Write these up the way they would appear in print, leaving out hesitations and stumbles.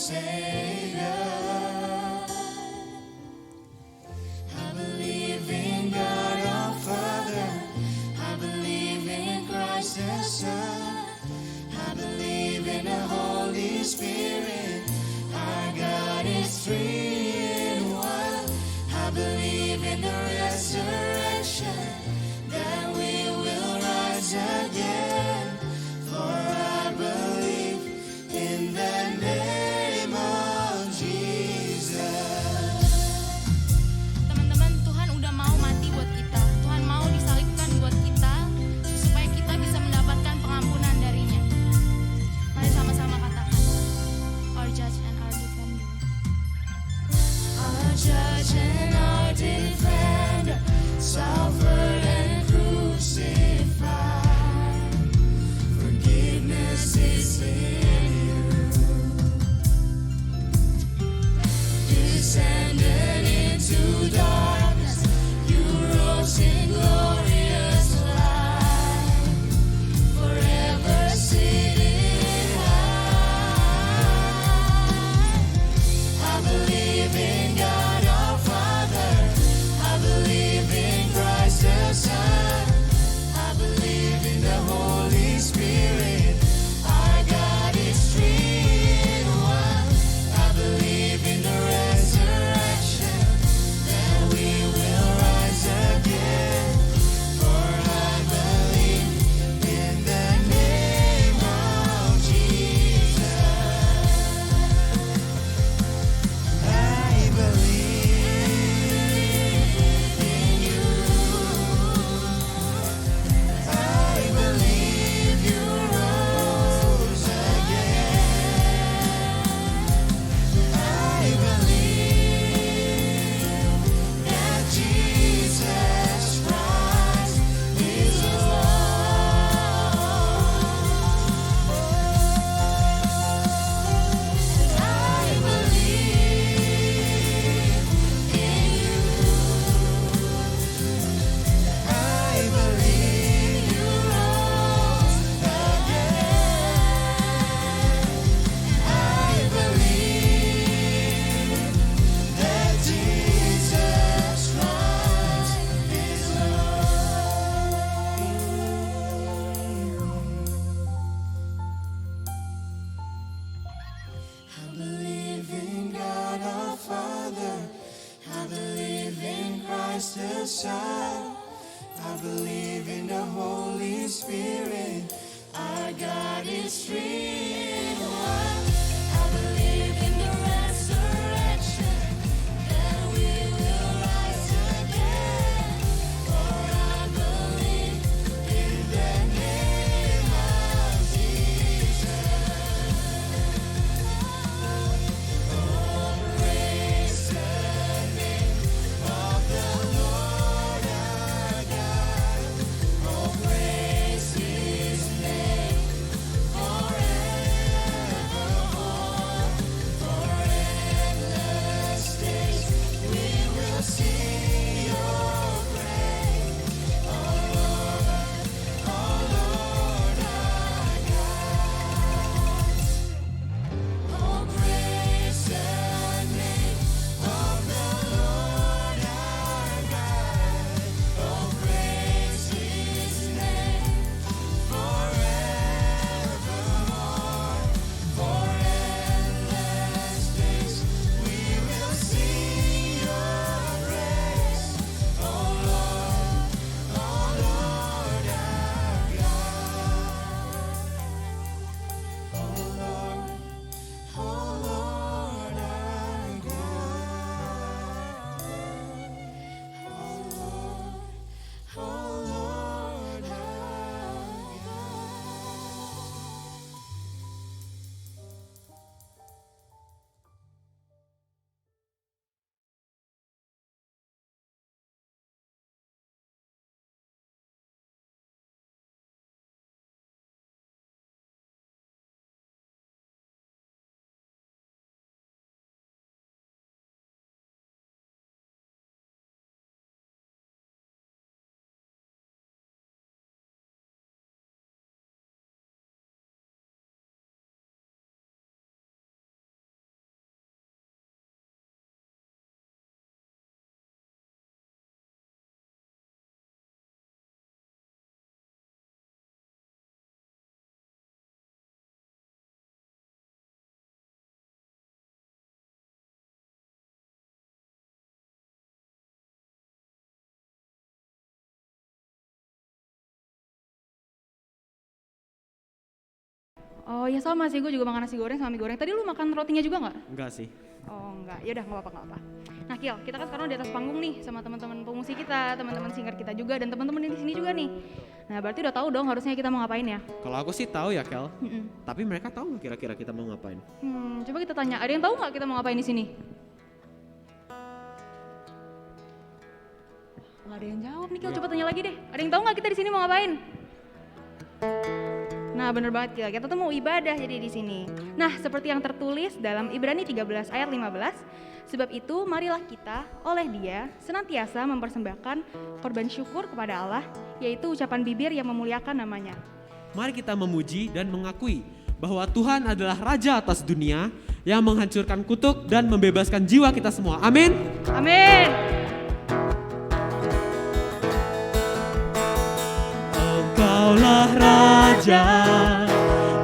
Savior. I believe in God our Father. I believe in Christ the Son. I believe in the Holy Spirit. Our God is three in one. I believe in the resurrection, that we will rise again. For I believe in the name of Jesus. Teman-teman, Tuhan udah mau mati buat kita. Tuhan mau disalibkan buat kita, supaya kita bisa mendapatkan pengampunan darinya. Mari sama-sama katakan, our judge and our defender. Our judge and our defender, suffered and crucified. Forgiveness is in you. Descended into darkness, you rose in glorious light. Forever seated high. I believe in God our Father. I believe in Christ the Son. I believe in the Holy Spirit. Our God is three in one. I believe in the resurrection, that we will rise again. For I believe in the name of Jesus. I believe in you. I believe you rose again. I believe that Jesus Christ is Lord. I believe in you. I believe you rose again. I believe that Jesus Christ is Lord. I believe in God our Father. I believe in Christ the Son. I believe in the Holy Spirit. Our God is three in one. I believe in the resurrection, that we will rise again. For I believe in the name of Jesus. Oh, praise the name of the Lord our God. Oh, praise His name forever. Oh ya sama sih, gue juga makan nasi goreng sama mie goreng. Tadi lu makan rotinya juga nggak? Enggak sih. Oh enggak, yaudah nggak apa-apa. Nah Kiel, kita kan sekarang di atas panggung nih sama teman-teman pemusik kita, teman-teman singer kita juga dan teman-teman di sini juga nih. Nah berarti udah tahu dong harusnya kita mau ngapain ya? Kalau aku sih tahu ya Kel. Mm-mm. Tapi mereka tahu nggak kira-kira kita mau ngapain? Coba kita tanya, ada yang tahu nggak kita mau ngapain di sini? Nggak ada yang jawab nih Kiel, coba tanya lagi deh. Ada yang tahu nggak kita di sini mau ngapain? Nah bener banget Kiel, kita tuh mau ibadah jadi di sini. Nah seperti yang tertulis dalam Ibrani 13 ayat 15, sebab itu marilah kita oleh Dia senantiasa mempersembahkan korban syukur kepada Allah, yaitu ucapan bibir yang memuliakan namanya. Mari kita memuji dan mengakui bahwa Tuhan adalah Raja atas dunia yang menghancurkan kutuk dan membebaskan jiwa kita semua. Amin. Amin. Engkaulah Raja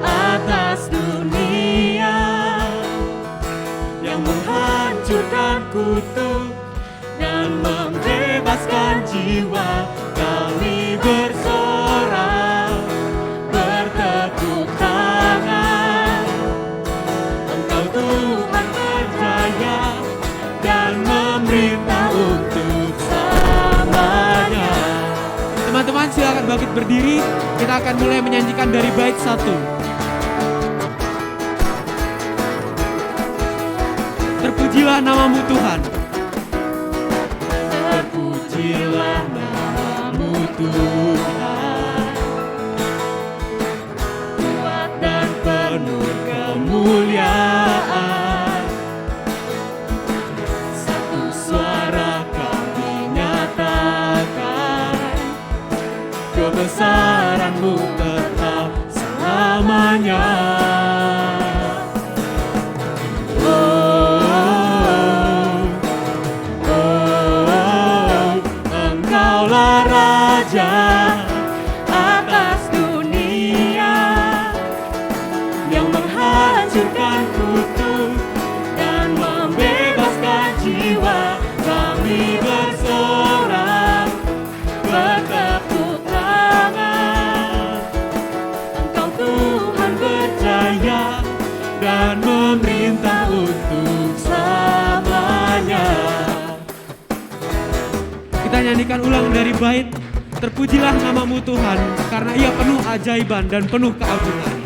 atas dunia yang menghancurkan kutuk dan membebaskan jiwa. Kami bersorak, bertepuk tangan. Engkau Tuhan berjaya dan memerintah untuk selamanya. Teman-teman silakan bangkit berdiri, kita akan mulai menyanyikan dari bait 1. Terpujilah namamu Tuhan. Terpujilah namamu Tuhan, kuat dan penuh kemuliaan. Satu suara kami nyatakan, kebesaran-Mu tetap selamanya. Engkaulah Raja atas dunia yang menghancurkan kutuk dan membebaskan jiwa. Kami bersorak, bertepuk tangan. Engkau Tuhan berjaya dan memerintah untuk selamanya. Kita nyanyikan ulang dari bait Terpujilah namamu Tuhan, karena Ia penuh ajaiban dan penuh keagungan.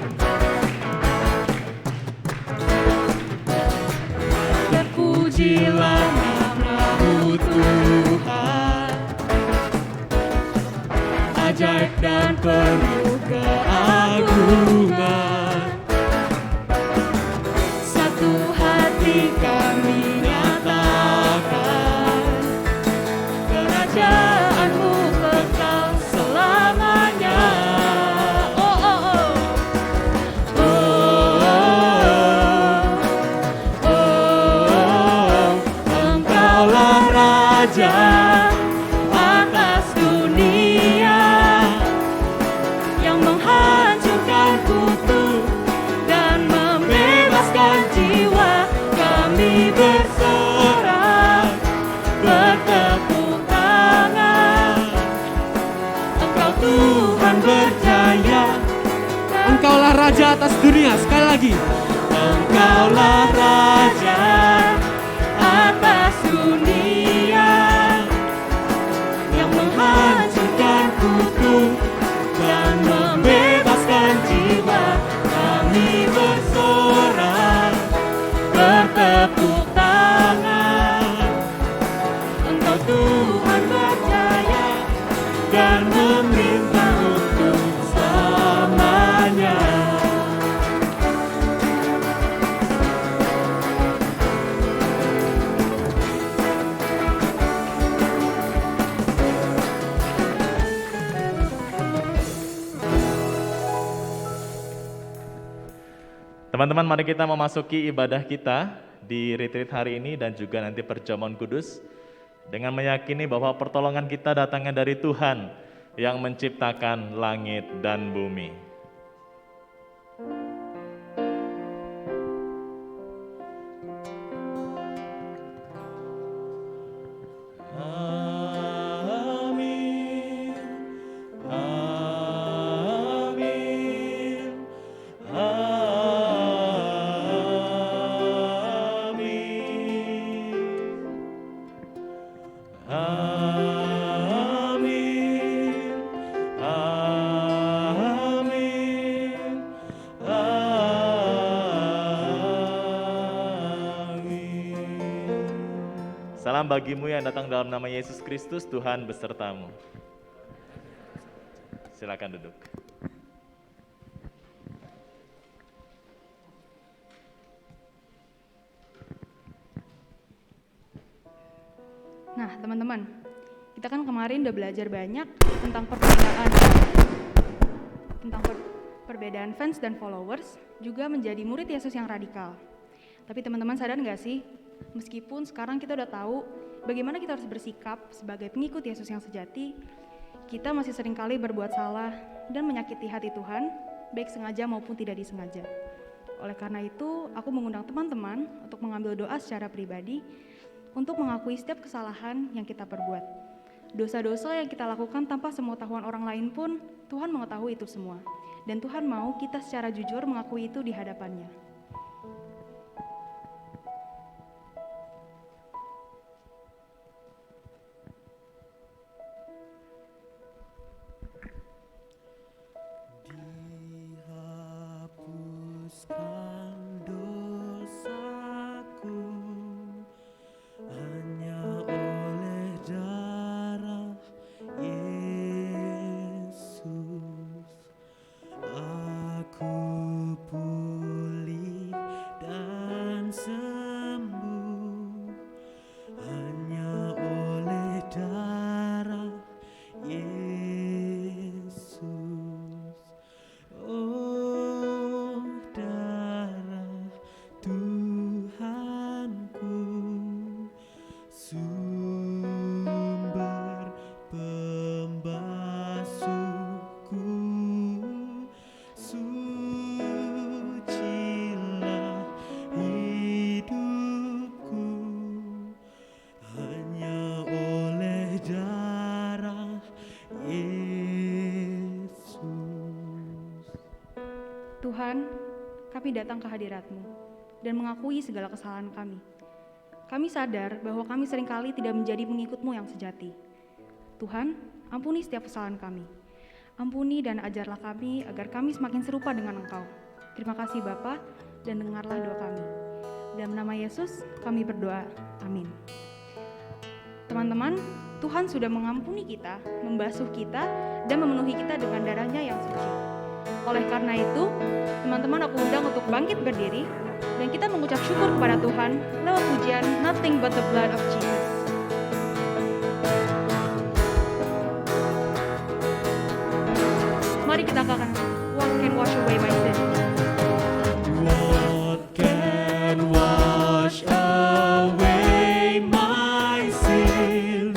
Terpujilah namamu Tuhan, ajaib dan penuh keagungan. Satu hati kami nyatakan, kerajaan-Mu kekal selamanya. Oh, oh, oh. Oh, oh, oh. Engkaulah Raja atas dunia yang menghancurkan kutuk dan membebaskan jiwa. Kami bersorak, bertepuk tangan. Engkau Tuhan berjaya. Engkaulah Raja atas dunia. Sekali lagi. Engkaulah Raja atas dunia yang menghancurkan kutuk dan membebaskan jiwa. Kami bersorak, bertepuk tangan. Engkau Tuhan berjaya dan memerintah untuk selamanya. Teman-teman, mari kita memasuki ibadah kita di retreat hari ini dan juga nanti perjamuan kudus dengan meyakini bahwa pertolongan kita datangnya dari Tuhan yang menciptakan langit dan bumi. Amin. Amin. bagimu yang datang dalam nama Yesus Kristus, Tuhan besertamu. Silakan duduk. Nah, teman-teman, kita kan kemarin udah belajar banyak tentang perbedaan fans dan followers, juga menjadi murid Yesus yang radikal. Tapi teman-teman sadar nggak sih, meskipun sekarang kita udah tahu bagaimana kita harus bersikap sebagai pengikut Yesus yang sejati, kita masih seringkali berbuat salah dan menyakiti hati Tuhan, baik sengaja maupun tidak disengaja. Oleh karena itu, aku mengundang teman-teman untuk mengambil doa secara pribadi untuk mengakui setiap kesalahan yang kita perbuat. Dosa-dosa yang kita lakukan tanpa sepengetahuan orang lain pun, Tuhan mengetahui itu semua. Dan Tuhan mau kita secara jujur mengakui itu di hadapannya. Dihapuskan dosaku hanya oleh darah Yesus. Aku pulih dan sembuh hanya oleh darah Yesus. Oh, darah Tuhanku, sumber pembasuhku, sucilah hidupku hanya oleh darah Yesus. Tuhan, kami datang ke hadirat-Mu dan mengakui segala kesalahan kami. Kami sadar bahwa kami seringkali tidak menjadi pengikut-Mu yang sejati. Tuhan, ampuni setiap kesalahan kami. Ampuni dan ajarlah kami agar kami semakin serupa dengan Engkau. Terima kasih Bapa, dan dengarlah doa kami. Dalam nama Yesus kami berdoa. Amin. Teman-teman, Tuhan sudah mengampuni kita, membasuh kita, dan memenuhi kita dengan darah-Nya yang suci. Oleh karena itu, teman-teman aku undang untuk bangkit berdiri dan kita mengucap syukur kepada Tuhan lewat pujian Nothing But The Blood of Jesus. Mari kita katakan, What can wash away my sin? What can wash away my sin?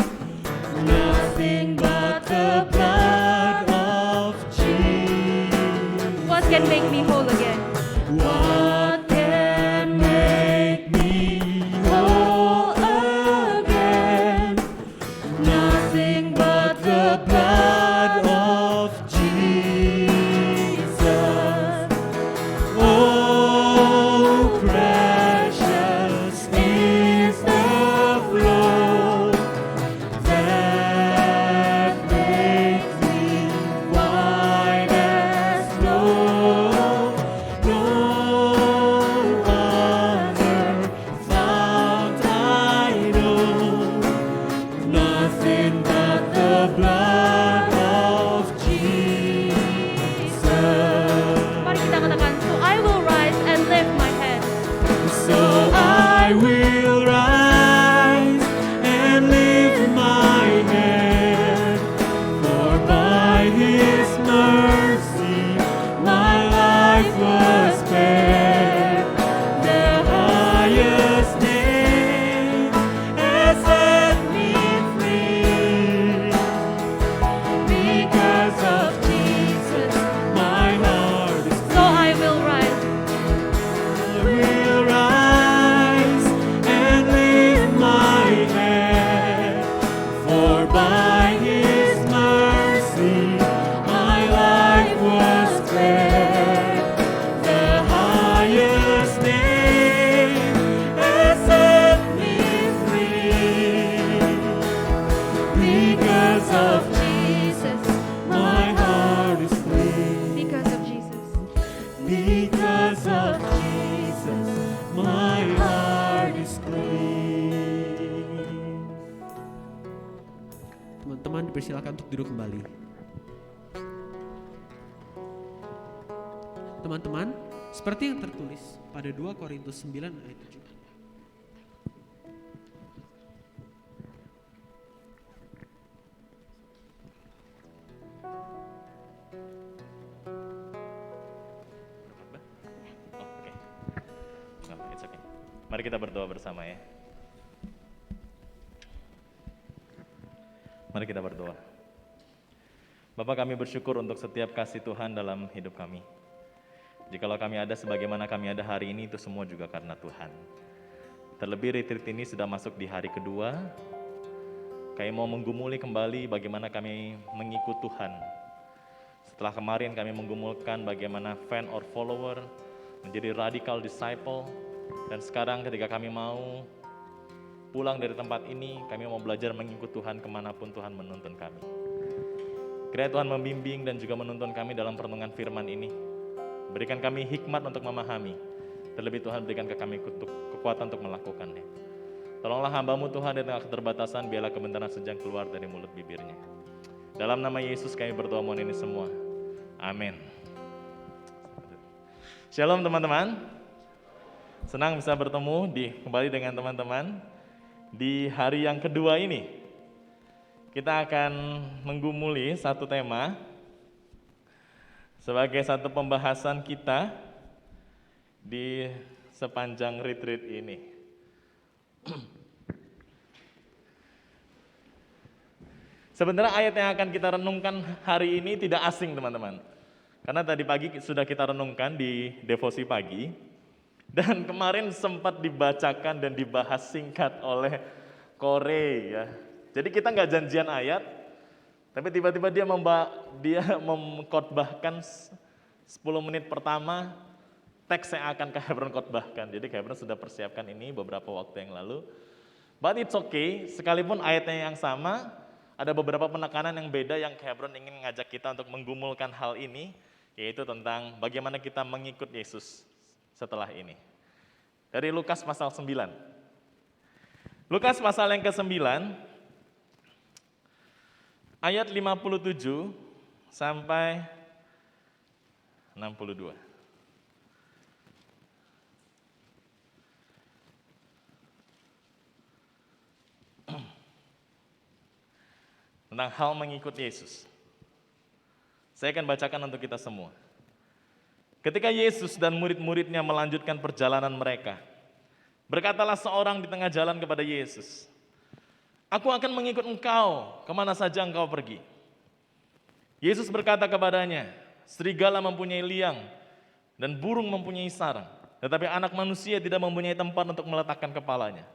Nothing but the blood of Jesus. What can make me whole again? What can make me whole again? Nothing but the blood of Jesus. Oh, precious is the flow that makes me white as snow. duduk kembali. Teman-teman, seperti yang tertulis pada 2 Korintus 9 ayat 7. It's okay. Mari kita berdoa bersama ya. Mari kita berdoa. Bapak, kami bersyukur untuk setiap kasih Tuhan dalam hidup kami. Jikalau kami ada sebagaimana kami ada hari ini, itu semua juga karena Tuhan. Terlebih retreat ini sudah masuk di hari kedua. Kami mau menggumuli kembali bagaimana kami mengikut Tuhan. Setelah kemarin kami menggumulkan bagaimana fan or follower, menjadi radical disciple. Dan sekarang ketika kami mau pulang dari tempat ini, kami mau belajar mengikut Tuhan kemanapun Tuhan menuntun kami. Kiranya Tuhan membimbing dan juga menuntun kami dalam perenungan firman ini. Berikan kami hikmat untuk memahami. Terlebih Tuhan berikan ke kami kekuatan untuk melakukannya. Tolonglah hamba-Mu Tuhan di tengah keterbatasan, biarlah kebenaran sejak keluar dari mulut bibirnya. Dalam nama Yesus kami berdoa mohon ini semua. Amin. Shalom teman-teman. Senang bisa bertemu kembali dengan teman-teman. Di hari yang kedua ini, kita akan menggumuli satu tema sebagai satu pembahasan kita di sepanjang retreat ini. Sebenarnya ayat yang akan kita renungkan hari ini tidak asing teman-teman. Karena tadi pagi sudah kita renungkan di devosi pagi. Dan kemarin sempat dibacakan dan dibahas singkat oleh Kore ya. Jadi kita nggak janjian ayat, tapi tiba-tiba dia mengkhotbahkan 10 menit pertama teks yang akan Kak Hebron khotbahkan. Jadi Kak Hebron sudah persiapkan ini beberapa waktu yang lalu. But it's okay, sekalipun ayatnya yang sama, ada beberapa penekanan yang beda yang Kak Hebron ingin mengajak kita untuk menggumulkan hal ini, yaitu tentang bagaimana kita mengikut Yesus setelah ini. Dari Lukas pasal 9. Lukas pasal yang ke-9, ayat 57 sampai 62. Tentang hal mengikut Yesus. Saya akan bacakan untuk kita semua. Ketika Yesus dan murid-muridnya melanjutkan perjalanan mereka, berkatalah seorang di tengah jalan kepada Yesus, "Aku akan mengikut engkau kemana saja engkau pergi." Yesus berkata kepadanya, "Serigala mempunyai liang dan burung mempunyai sarang, tetapi anak manusia tidak mempunyai tempat untuk meletakkan kepalanya."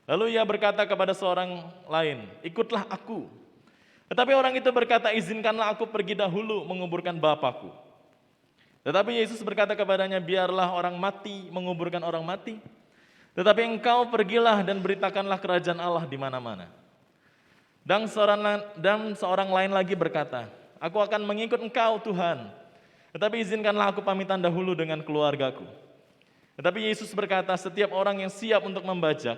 Lalu ia berkata kepada seorang lain, "Ikutlah aku." Tetapi orang itu berkata, "Izinkanlah aku pergi dahulu menguburkan Bapakku." Tetapi Yesus berkata kepadanya, "Biarlah orang mati menguburkan orang mati, tetapi engkau pergilah dan beritakanlah kerajaan Allah di mana-mana." Dan seorang lain lagi berkata, "Aku akan mengikut engkau Tuhan, tetapi izinkanlah aku pamitan dahulu dengan keluargaku." Tetapi Yesus berkata, "Setiap orang yang siap untuk membajak,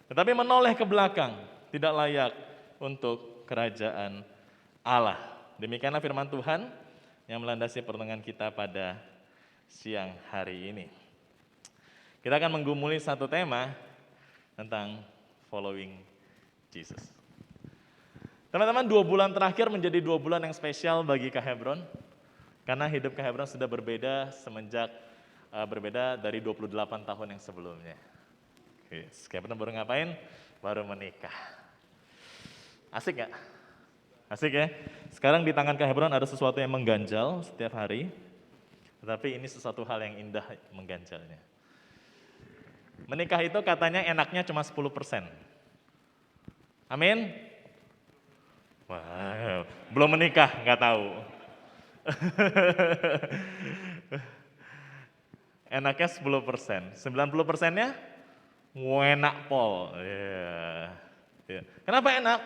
tetapi menoleh ke belakang, tidak layak untuk kerajaan Allah." Demikianlah firman Tuhan yang melandasi pertemuan kita pada siang hari ini. Kita akan menggumuli satu tema tentang following Jesus. Teman-teman, 2 bulan terakhir menjadi 2 bulan yang spesial bagi Kak Hebron, karena hidup Kak Hebron sudah berbeda berbeda dari 28 tahun yang sebelumnya. Kak Hebron baru ngapain? Baru menikah. Asik gak? Asik ya? Sekarang di tangan Kak Hebron ada sesuatu yang mengganjal setiap hari, tetapi ini sesuatu hal yang indah mengganjalnya. Menikah itu katanya enaknya cuma 10%. Amin? Wow, belum menikah, nggak tahu. Enaknya 10%, 90%-nya enak pol. Yeah. Kenapa enak?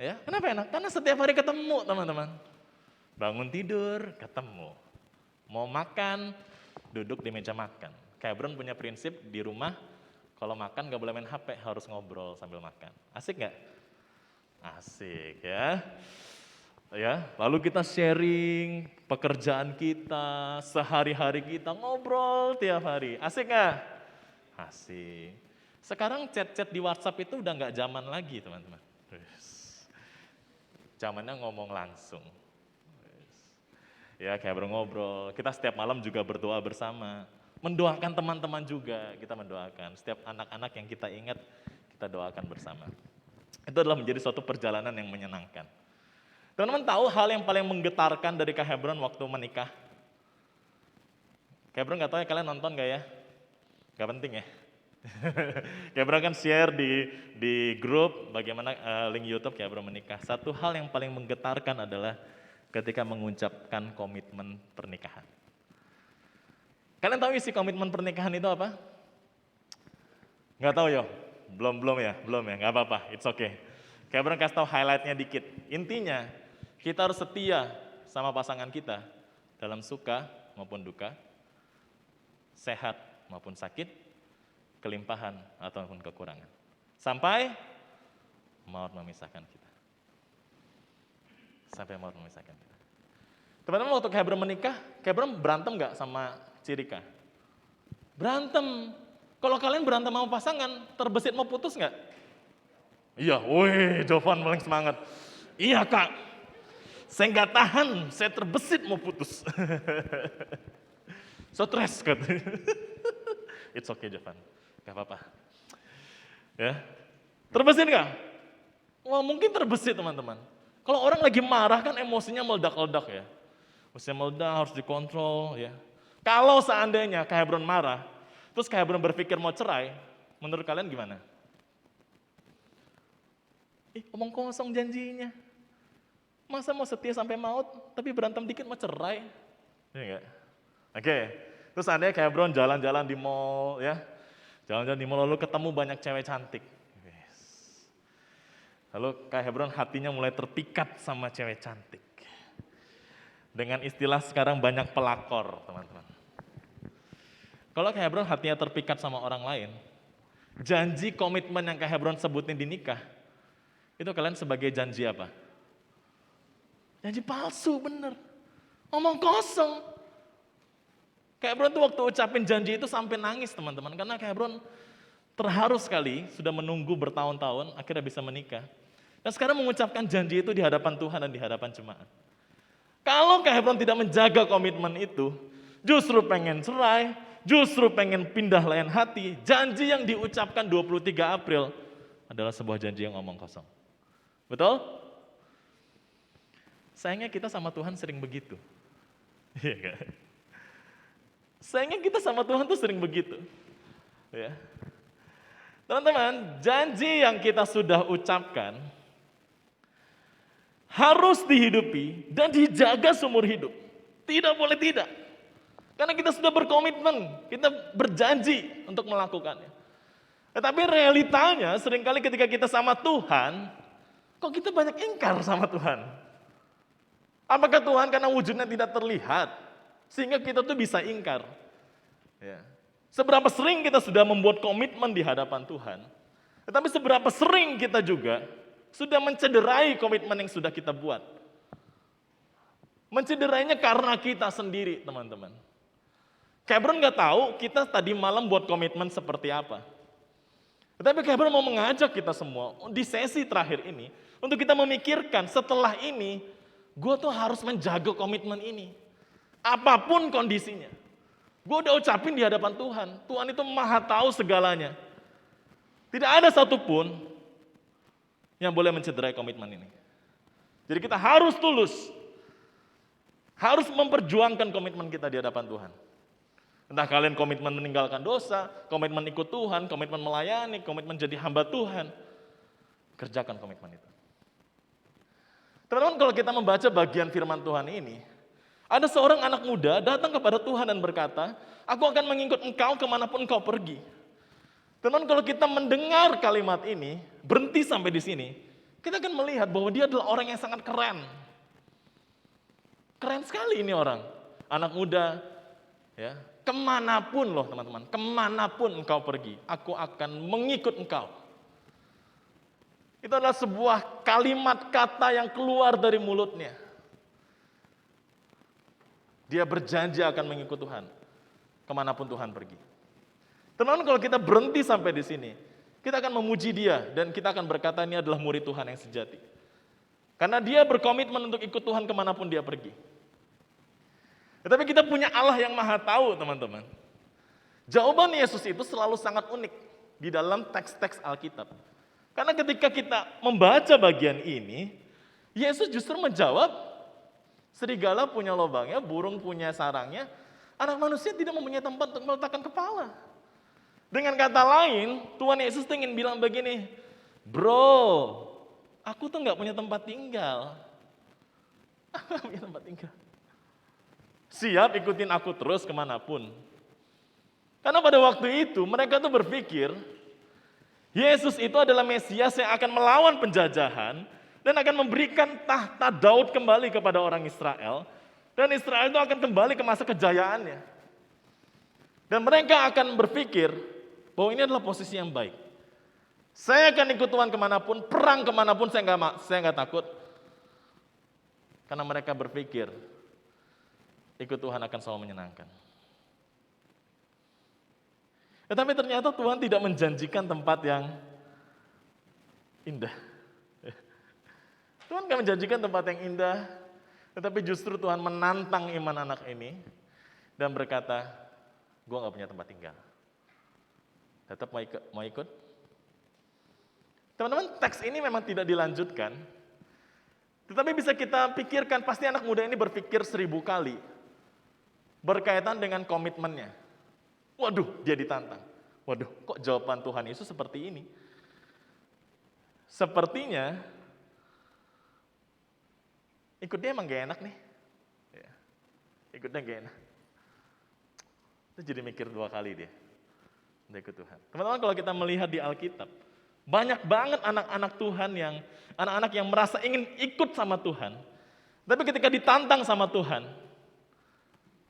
Ya, kenapa enak? Karena setiap hari ketemu teman-teman. Bangun tidur, ketemu. Mau makan, duduk di meja makan. Kak Hebron punya prinsip di rumah, kalau makan gak boleh main HP, harus ngobrol sambil makan. Asik gak? Asik ya. Ya, lalu kita sharing pekerjaan kita, sehari-hari kita ngobrol tiap hari. Asik nggak? Asik. Sekarang chat-chat di WhatsApp itu udah nggak zaman lagi, teman-teman. Zamannya ngomong langsung. Ya, kayak ngobrol. Kita setiap malam juga berdoa bersama. Mendoakan teman-teman juga, kita mendoakan. Setiap anak-anak yang kita ingat, kita doakan bersama. Itu adalah menjadi suatu perjalanan yang menyenangkan. Teman-teman tahu hal yang paling menggetarkan dari Kak Hebron waktu menikah? Kak Hebron nggak tahu ya, kalian nonton nggak ya? Nggak penting ya. Kak Hebron kan share di grup bagaimana link YouTube Kak Hebron menikah. Satu hal yang paling menggetarkan adalah ketika mengucapkan komitmen pernikahan. Kalian tahu isi komitmen pernikahan itu apa? Nggak tahu ya? Belum ya, nggak apa-apa, it's okay. Kak Hebron kasih tahu highlightnya dikit. Intinya, kita harus setia sama pasangan kita dalam suka maupun duka, sehat maupun sakit, kelimpahan ataupun kekurangan. Sampai maut memisahkan kita. Sampai maut memisahkan kita. Teman-teman waktu Kak Hebron menikah, Kak Hebron berantem nggak sama Cirika? Berantem. Kalau kalian berantem sama pasangan, terbesit mau putus nggak? Iya, woi, Jovan paling semangat. Iya Kak, saya nggak tahan, saya terbesit mau putus. Stres katanya. It's okay Jovan, nggak apa-apa. Ya, terbesit nggak? Wah mungkin terbesit teman-teman. Kalau orang lagi marah kan emosinya meledak-ledak ya. Emosinya meledak harus dikontrol ya. Kalau seandainya Kak Hebron marah, terus Kak Hebron berpikir mau cerai, menurut kalian gimana? Omong kosong janjinya. Masa mau setia sampai maut, tapi berantem dikit mau cerai? Iya enggak? Oke, terus seandainya Kak Hebron jalan-jalan di mall ya. Jalan-jalan di mall lalu ketemu banyak cewek cantik. Lalu Kak Hebron hatinya mulai terpikat sama cewek cantik. Dengan istilah sekarang banyak pelakor, teman-teman. Kalau Kak Hebron hatinya terpikat sama orang lain, janji komitmen yang Kak Hebron sebutin di nikah, itu kalian sebagai janji apa? Janji palsu, bener. Ngomong kosong. Kak Hebron tuh waktu ucapin janji itu sampai nangis teman-teman. Karena Kak Hebron terharu sekali, sudah menunggu bertahun-tahun, akhirnya bisa menikah. Dan sekarang mengucapkan janji itu di hadapan Tuhan dan di hadapan jemaat. Kalau Kak Hebron tidak menjaga komitmen itu, justru pengen cerai, justru pengen pindah lain hati, janji yang diucapkan 23 April adalah sebuah janji yang ngomong kosong. Betul? Sayangnya kita sama Tuhan sering begitu. Iya kan? Sayangnya kita sama Tuhan tuh sering begitu. Ya. Teman-teman, janji yang kita sudah ucapkan harus dihidupi dan dijaga seumur hidup. Tidak boleh tidak. Karena kita sudah berkomitmen, kita berjanji untuk melakukannya. Tetapi realitanya seringkali ketika kita sama Tuhan, kok kita banyak ingkar sama Tuhan? Apakah Tuhan karena wujudnya tidak terlihat, sehingga kita tuh bisa ingkar? Ya. Seberapa sering kita sudah membuat komitmen di hadapan Tuhan, tetapi seberapa sering kita juga sudah mencederai komitmen yang sudah kita buat. Mencederainya karena kita sendiri, teman-teman. Kak Hebron nggak tahu kita tadi malam buat komitmen seperti apa. Tetapi Kak Hebron mau mengajak kita semua di sesi terakhir ini untuk kita memikirkan setelah ini, gue tuh harus menjaga komitmen ini. Apapun kondisinya. Gue udah ucapin di hadapan Tuhan. Tuhan itu maha tahu segalanya. Tidak ada satupun yang boleh mencederai komitmen ini. Jadi kita harus tulus. Harus memperjuangkan komitmen kita di hadapan Tuhan. Entah kalian komitmen meninggalkan dosa, komitmen ikut Tuhan, komitmen melayani, komitmen jadi hamba Tuhan. Kerjakan komitmen itu. Teman-teman, kalau kita membaca bagian firman Tuhan ini, ada seorang anak muda datang kepada Tuhan dan berkata, aku akan mengikut engkau kemanapun engkau pergi. Teman-teman, kalau kita mendengar kalimat ini, berhenti sampai di sini, kita akan melihat bahwa dia adalah orang yang sangat keren. Keren sekali ini orang, anak muda, ya, kemanapun loh teman-teman, kemanapun engkau pergi, aku akan mengikut engkau. Itu adalah sebuah kalimat kata yang keluar dari mulutnya. Dia berjanji akan mengikut Tuhan, kemanapun Tuhan pergi. Teman-teman, kalau kita berhenti sampai di sini, kita akan memuji dia dan kita akan berkata ini adalah murid Tuhan yang sejati. Karena dia berkomitmen untuk ikut Tuhan kemanapun dia pergi. Tetapi kita punya Allah yang maha tahu, teman-teman. Jawaban Yesus itu selalu sangat unik di dalam teks-teks Alkitab. Karena ketika kita membaca bagian ini, Yesus justru menjawab, serigala punya lubangnya, burung punya sarangnya, anak manusia tidak mempunyai tempat untuk meletakkan kepala. Dengan kata lain, Tuhan Yesus ingin bilang begini, bro, aku tuh nggak punya tempat tinggal. Aku nggak punya tempat tinggal. Siap ikutin aku terus kemanapun. Karena pada waktu itu mereka tuh berpikir, Yesus itu adalah Mesias yang akan melawan penjajahan, dan akan memberikan tahta Daud kembali kepada orang Israel. Dan Israel itu akan kembali ke masa kejayaannya. Dan mereka akan berpikir bahwa ini adalah posisi yang baik. Saya akan ikut Tuhan kemanapun, perang kemanapun saya nggak takut. Karena mereka berpikir ikut Tuhan akan selalu menyenangkan. Tetapi ternyata Tuhan tidak menjanjikan tempat yang indah. Tuhan gak menjanjikan tempat yang indah, tetapi justru Tuhan menantang iman anak ini dan berkata, gue gak punya tempat tinggal. Tetap mau ikut? Teman-teman, teks ini memang tidak dilanjutkan, tetapi bisa kita pikirkan, pasti anak muda ini berpikir 1000 kali berkaitan dengan komitmennya. Waduh, dia ditantang. Waduh, kok jawaban Tuhan Yesus seperti ini? Sepertinya ikut dia emang gak enak nih. Ya. Ikutnya gak enak. Itu jadi mikir 2 kali dia. Udah ikut Tuhan. Teman-teman, kalau kita melihat di Alkitab, banyak banget anak-anak Tuhan anak-anak yang merasa ingin ikut sama Tuhan. Tapi ketika ditantang sama Tuhan,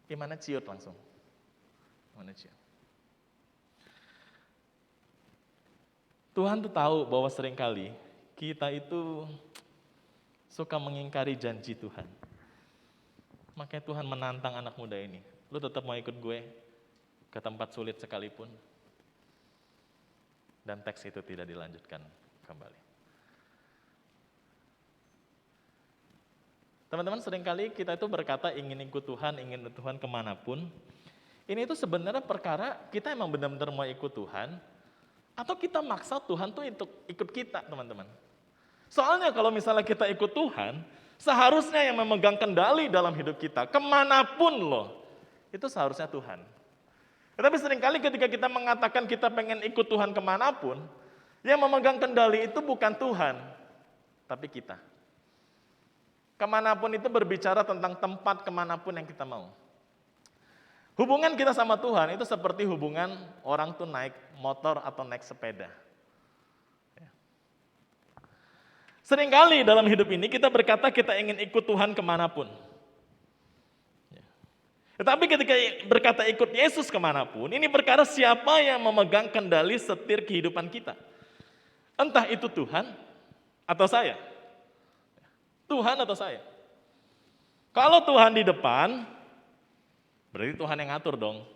gimana ciut langsung. Gimana ciut. Tuhan tuh tahu bahwa seringkali kita itu suka mengingkari janji Tuhan. Makanya Tuhan menantang anak muda ini. Lu tetap mau ikut gue ke tempat sulit sekalipun. Dan teks itu tidak dilanjutkan kembali. Teman-teman, seringkali kita itu berkata ingin ikut Tuhan kemanapun. Ini itu sebenarnya perkara kita emang benar-benar mau ikut Tuhan, atau kita maksa Tuhan tuh untuk ikut kita, teman-teman. Soalnya kalau misalnya kita ikut Tuhan, seharusnya yang memegang kendali dalam hidup kita, kemanapun loh, itu seharusnya Tuhan. Tetapi seringkali ketika kita mengatakan kita pengen ikut Tuhan kemanapun, yang memegang kendali itu bukan Tuhan, tapi kita. Kemanapun itu berbicara tentang tempat kemanapun yang kita mau. Hubungan kita sama Tuhan itu seperti hubungan orang tuh naik motor atau naik sepeda. Seringkali dalam hidup ini kita berkata kita ingin ikut Tuhan kemanapun. Tetapi ketika berkata ikut Yesus kemanapun, ini perkara siapa yang memegang kendali setir kehidupan kita. Entah itu Tuhan atau saya. Tuhan atau saya. Kalau Tuhan di depan, berarti Tuhan yang ngatur dong.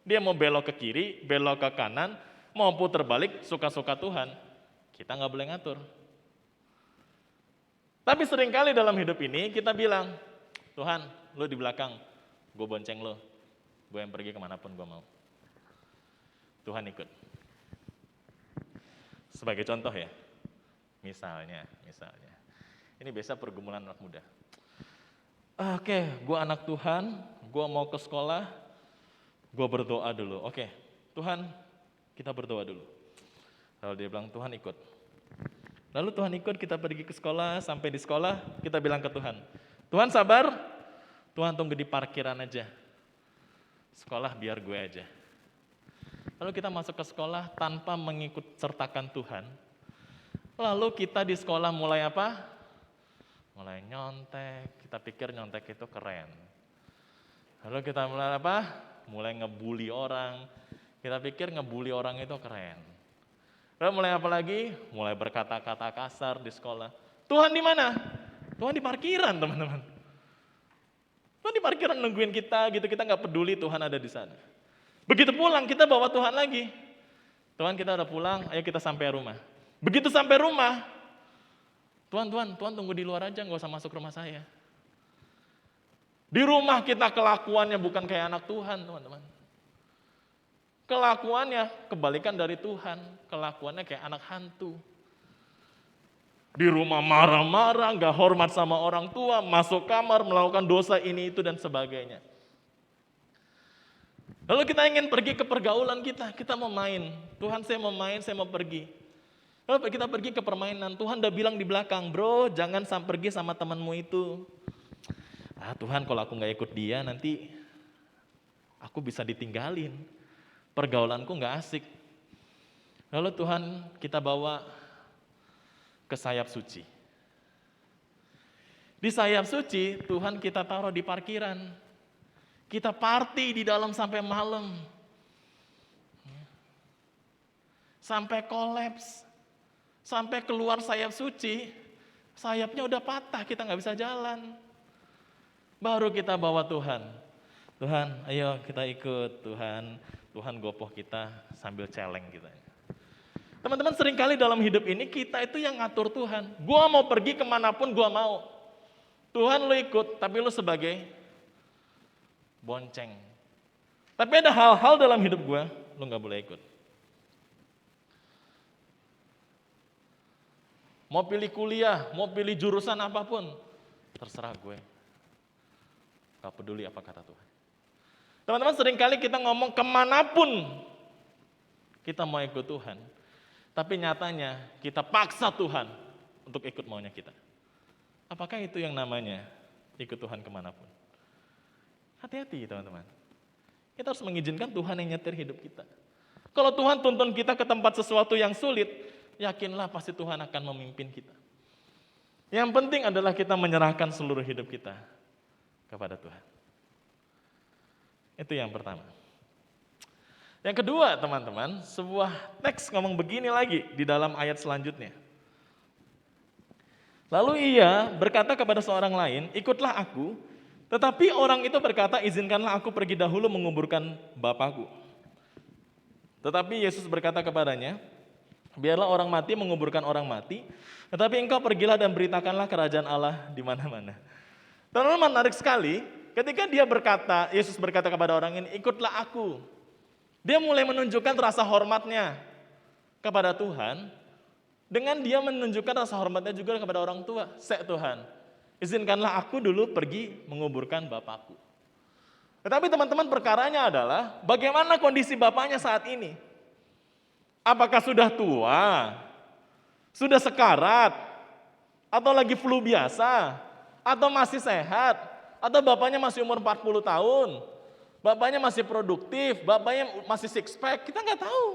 Dia mau belok ke kiri, belok ke kanan, mau putar balik, suka-suka Tuhan. Kita nggak boleh ngatur. Tapi seringkali dalam hidup ini kita bilang, Tuhan, lu di belakang, gue bonceng lo, gue yang pergi kemanapun gue mau. Tuhan ikut. Sebagai contoh ya, misalnya. Ini biasa pergumulan anak muda. Oke, gue anak Tuhan, gue mau ke sekolah, gue berdoa dulu. Oke, Tuhan, kita berdoa dulu. Lalu dia bilang, Tuhan ikut. Lalu Tuhan ikut, kita pergi ke sekolah, sampai di sekolah, kita bilang ke Tuhan, Tuhan sabar, Tuhan tunggu di parkiran aja. Sekolah biar gue aja. Lalu kita masuk ke sekolah tanpa mengikut sertakan Tuhan. Lalu kita di sekolah mulai apa? Mulai nyontek, kita pikir nyontek itu keren. Lalu kita mulai apa? Mulai ngebully orang, kita pikir ngebully orang itu keren. Lalu mulai apa lagi? Mulai berkata-kata kasar di sekolah. Tuhan di mana? Tuhan di parkiran, teman-teman. Tuhan di parkiran nungguin kita gitu, kita nggak peduli Tuhan ada di sana. Begitu pulang kita bawa Tuhan lagi. Tuhan kita udah pulang, ayo kita sampai rumah. Begitu sampai rumah, Tuhan tunggu di luar aja, nggak usah masuk rumah saya. Di rumah kita kelakuannya bukan kayak anak Tuhan, teman-teman. Kelakuannya kebalikan dari Tuhan, kelakuannya kayak anak hantu. Di rumah marah-marah, gak hormat sama orang tua, masuk kamar, melakukan dosa ini, itu, dan sebagainya. Lalu kita ingin pergi ke pergaulan kita mau main. Tuhan saya mau main, saya mau pergi. Lalu kita pergi ke permainan, Tuhan udah bilang di belakang, bro jangan pergi sama temanmu itu. Tuhan kalau aku gak ikut dia nanti aku bisa ditinggalin. Pergaulanku gak asik. Lalu Tuhan kita bawa ke sayap suci. Di sayap suci Tuhan kita taruh di parkiran. Kita party di dalam sampai malam. Sampai kolaps. Sampai keluar sayap suci, sayapnya udah patah, kita gak bisa jalan. Baru kita bawa Tuhan. Tuhan, ayo kita ikut Tuhan. Tuhan gopoh kita sambil celeng kita. Teman-teman, seringkali dalam hidup ini kita itu yang ngatur Tuhan. Gua mau pergi kemanapun gua mau. Tuhan lu ikut, tapi lu sebagai bonceng. Tapi ada hal-hal dalam hidup gua, lu gak boleh ikut. Mau pilih kuliah, mau pilih jurusan apapun, terserah gue. Gak peduli apa kata Tuhan. Teman-teman, seringkali kita ngomong kemanapun kita mau ikut Tuhan. Tapi nyatanya kita paksa Tuhan untuk ikut maunya kita. Apakah itu yang namanya ikut Tuhan kemanapun? Hati-hati teman-teman. Kita harus mengizinkan Tuhan yang nyetir hidup kita. Kalau Tuhan tuntun kita ke tempat sesuatu yang sulit, yakinlah pasti Tuhan akan memimpin kita. Yang penting adalah kita menyerahkan seluruh hidup kita kepada Tuhan. Itu yang pertama. Yang kedua teman-teman, sebuah teks ngomong begini lagi di dalam ayat selanjutnya. Lalu ia berkata kepada seorang lain, ikutlah aku. Tetapi orang itu berkata, izinkanlah aku pergi dahulu menguburkan Bapakku. Tetapi Yesus berkata kepadanya, biarlah orang mati menguburkan orang mati, tetapi engkau pergilah dan beritakanlah kerajaan Allah di mana-mana. Teman-teman, menarik sekali, ketika Yesus berkata kepada orang ini, ikutlah aku. Dia mulai menunjukkan rasa hormatnya kepada Tuhan, dengan dia menunjukkan rasa hormatnya juga kepada orang tua. Tuhan, izinkanlah aku dulu pergi menguburkan Bapakku. Tetapi teman-teman, perkaranya adalah bagaimana kondisi bapaknya saat ini. Apakah sudah tua, sudah sekarat, atau lagi flu biasa, atau masih sehat, atau bapaknya masih umur 40 tahun, bapaknya masih produktif, bapaknya masih six pack, kita nggak tahu.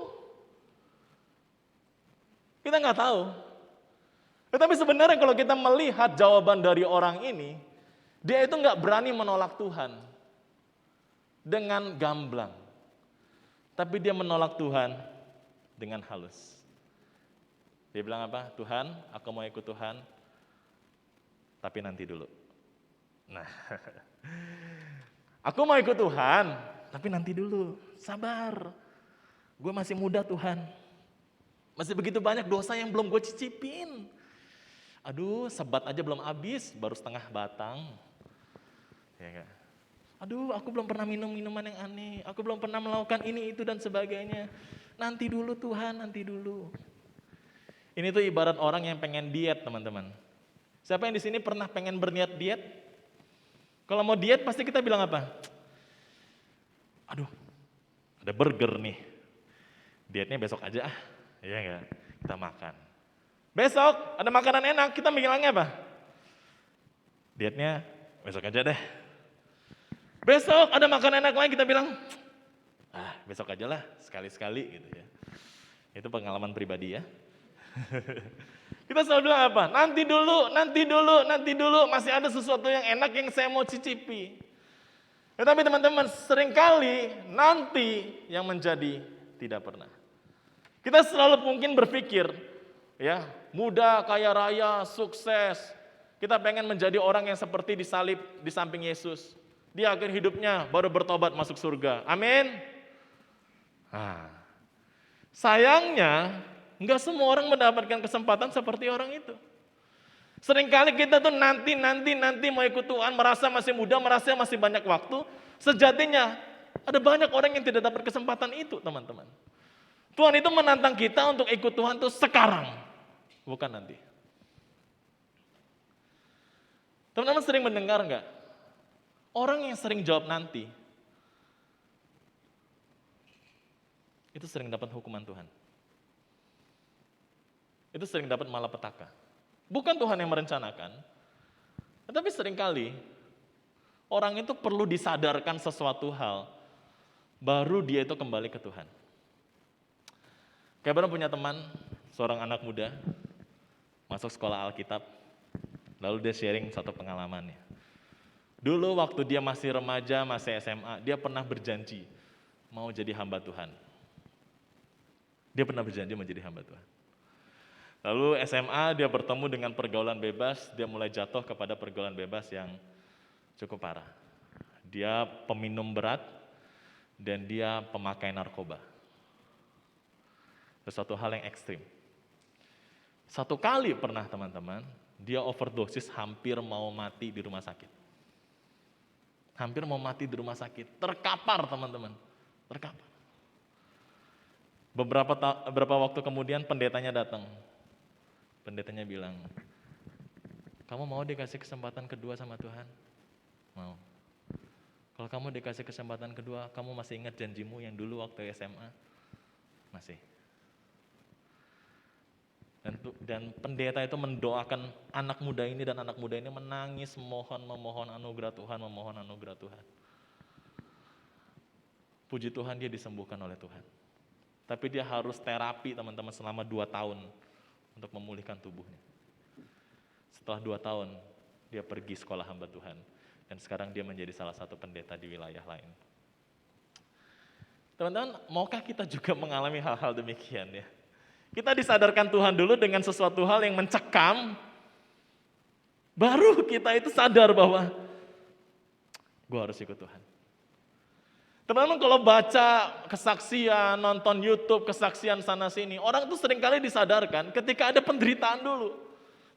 Kita nggak tahu. Tetapi sebenarnya kalau kita melihat jawaban dari orang ini, dia itu nggak berani menolak Tuhan dengan gamblang. Tapi dia menolak Tuhan dengan halus. Dia bilang apa? Tuhan, aku mau ikut Tuhan, tapi nanti dulu. Nah, aku mau ikut Tuhan, tapi nanti dulu. Sabar, gue masih muda Tuhan. Masih begitu banyak dosa yang belum gue cicipin. Aduh, sebat aja belum habis, baru setengah batang. Ya gak? Aduh, aku belum pernah minum minuman yang aneh. Aku belum pernah melakukan ini, itu, dan sebagainya. Nanti dulu Tuhan, nanti dulu. Ini tuh ibarat orang yang pengen diet, teman-teman. Siapa yang di sini pernah pengen berniat diet? Kalau mau diet pasti kita bilang apa? Aduh, ada burger nih. Dietnya besok aja ah. Iya enggak? Kita makan. Besok ada makanan enak, kita bilangnya apa? Dietnya besok aja deh. Besok ada makanan enak lagi, kita bilang, besok aja lah, sekali-sekali gitu ya. Itu pengalaman pribadi ya. Kita selalu bilang apa? Nanti dulu, nanti dulu, nanti dulu, masih ada sesuatu yang enak yang saya mau cicipi. Tetapi teman-teman, seringkali nanti yang menjadi tidak pernah. Kita selalu mungkin berpikir, ya, muda, kaya raya, sukses. Kita pengen menjadi orang yang seperti disalib di samping Yesus. Di akhir hidupnya baru bertobat masuk surga. Amin. Sayangnya, enggak semua orang mendapatkan kesempatan seperti orang itu. Seringkali kita tuh nanti mau ikut Tuhan, merasa masih muda, merasa masih banyak waktu. Sejatinya, ada banyak orang yang tidak dapat kesempatan itu, teman-teman. Tuhan itu menantang kita untuk ikut Tuhan itu sekarang, bukan nanti. Teman-teman sering mendengar enggak? Orang yang sering jawab nanti, itu sering dapat hukuman Tuhan. Itu sering dapat malapetaka. Bukan Tuhan yang merencanakan, tetapi seringkali orang itu perlu disadarkan sesuatu hal, baru dia itu kembali ke Tuhan. Kayak pernah punya teman, seorang anak muda, masuk sekolah Alkitab, lalu dia sharing satu pengalamannya. Dulu waktu dia masih remaja, masih SMA, dia pernah berjanji mau jadi hamba Tuhan. Dia pernah berjanji mau jadi hamba Tuhan. Lalu SMA dia bertemu dengan pergaulan bebas, dia mulai jatuh kepada pergaulan bebas yang cukup parah. Dia peminum berat dan dia pemakai narkoba. Sesuatu hal yang ekstrim. Satu kali pernah teman-teman, dia overdosis hampir mau mati di rumah sakit. Hampir mau mati di rumah sakit, terkapar teman-teman, terkapar. Beberapa waktu kemudian pendetanya datang. Pendetanya bilang, kamu mau dikasih kesempatan kedua sama Tuhan? Mau. Kalau kamu dikasih kesempatan kedua, kamu masih ingat janjimu yang dulu waktu SMA? Masih. Dan pendeta itu mendoakan anak muda ini, dan anak muda ini menangis memohon anugerah Tuhan, memohon anugerah Tuhan. Puji Tuhan dia disembuhkan oleh Tuhan. Tapi dia harus terapi teman-teman selama 2 tahun untuk memulihkan tubuhnya. Setelah 2 tahun dia pergi sekolah hamba Tuhan, dan sekarang dia menjadi salah satu pendeta di wilayah lain. Teman-teman, maukah kita juga mengalami hal-hal demikian ya? Kita disadarkan Tuhan dulu dengan sesuatu hal yang mencekam, baru kita itu sadar bahwa gue harus ikut Tuhan. Teman-teman kalau baca kesaksian, nonton YouTube, kesaksian sana sini, orang tuh seringkali disadarkan ketika ada penderitaan dulu,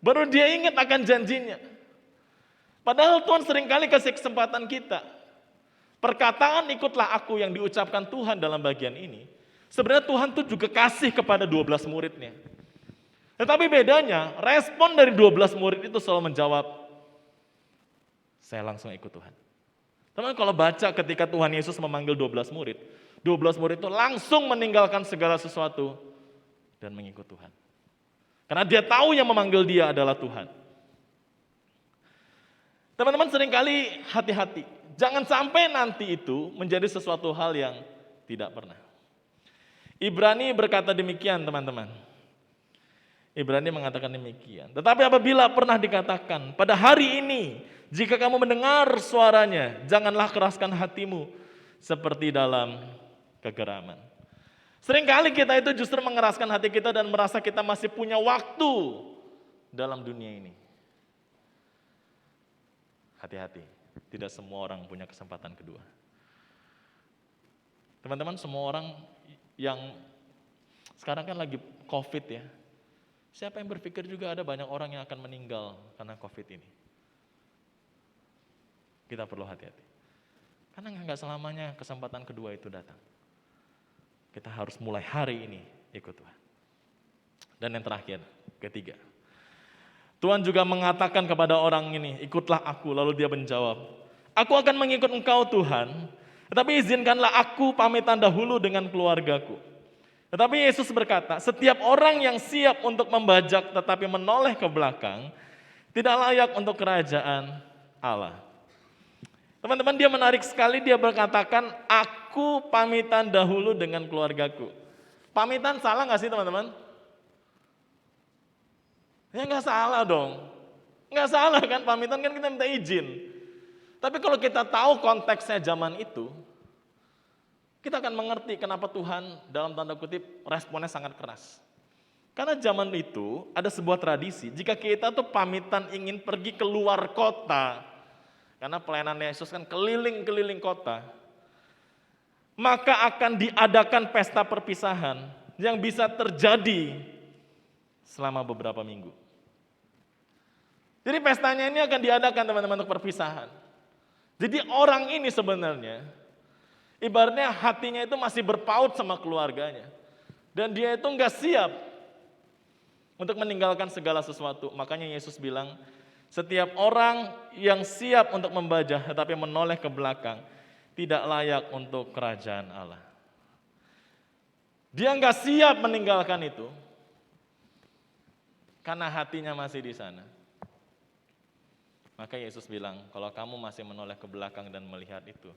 baru dia ingat akan janjinya. Padahal Tuhan seringkali kasih kesempatan kita. Perkataan ikutlah aku yang diucapkan Tuhan dalam bagian ini, sebenarnya Tuhan tuh juga kasih kepada 12 muridnya. Tetapi bedanya, respon dari 12 murid itu selalu menjawab, saya langsung ikut Tuhan. Teman-teman kalau baca ketika Tuhan Yesus memanggil 12 murid itu langsung meninggalkan segala sesuatu dan mengikut Tuhan. Karena dia tahu yang memanggil dia adalah Tuhan. Teman-teman seringkali hati-hati, jangan sampai nanti itu menjadi sesuatu hal yang tidak pernah. Ibrani berkata demikian teman-teman. Ibrani mengatakan demikian. Tetapi apabila pernah dikatakan, pada hari ini, jika kamu mendengar suaranya, janganlah keraskan hatimu seperti dalam kegeraman. Seringkali kita itu justru mengeraskan hati kita dan merasa kita masih punya waktu dalam dunia ini. Hati-hati, tidak semua orang punya kesempatan kedua. Teman-teman, semua orang yang sekarang kan lagi COVID ya, siapa yang berpikir juga ada banyak orang yang akan meninggal karena COVID ini. Kita perlu hati-hati. Karena nggak selamanya kesempatan kedua itu datang. Kita harus mulai hari ini ikut Tuhan. Dan yang terakhir, ketiga. Tuhan juga mengatakan kepada orang ini, ikutlah aku, lalu dia menjawab, aku akan mengikut engkau Tuhan, tetapi izinkanlah aku pamitan dahulu dengan keluargaku. Tetapi Yesus berkata, setiap orang yang siap untuk membajak tetapi menoleh ke belakang, tidak layak untuk kerajaan Allah. Teman-teman, dia menarik sekali, dia berkatakan, aku pamitan dahulu dengan keluargaku. Pamitan salah gak sih teman-teman? Ya gak salah dong. Gak salah kan, pamitan kan kita minta izin. Tapi kalau kita tahu konteksnya zaman itu, kita akan mengerti kenapa Tuhan dalam tanda kutip responnya sangat keras. Karena zaman itu ada sebuah tradisi, jika kita tuh pamitan ingin pergi keluar kota, karena pelayanan Yesus kan keliling-keliling kota, maka akan diadakan pesta perpisahan yang bisa terjadi selama beberapa minggu. Jadi pestanya ini akan diadakan teman-teman untuk perpisahan. Jadi orang ini sebenarnya, ibaratnya hatinya itu masih berpaut sama keluarganya. Dan dia itu enggak siap untuk meninggalkan segala sesuatu. Makanya Yesus bilang, setiap orang yang siap untuk membajak tetapi menoleh ke belakang, tidak layak untuk kerajaan Allah. Dia enggak siap meninggalkan itu, karena hatinya masih di sana. Maka Yesus bilang, kalau kamu masih menoleh ke belakang dan melihat itu,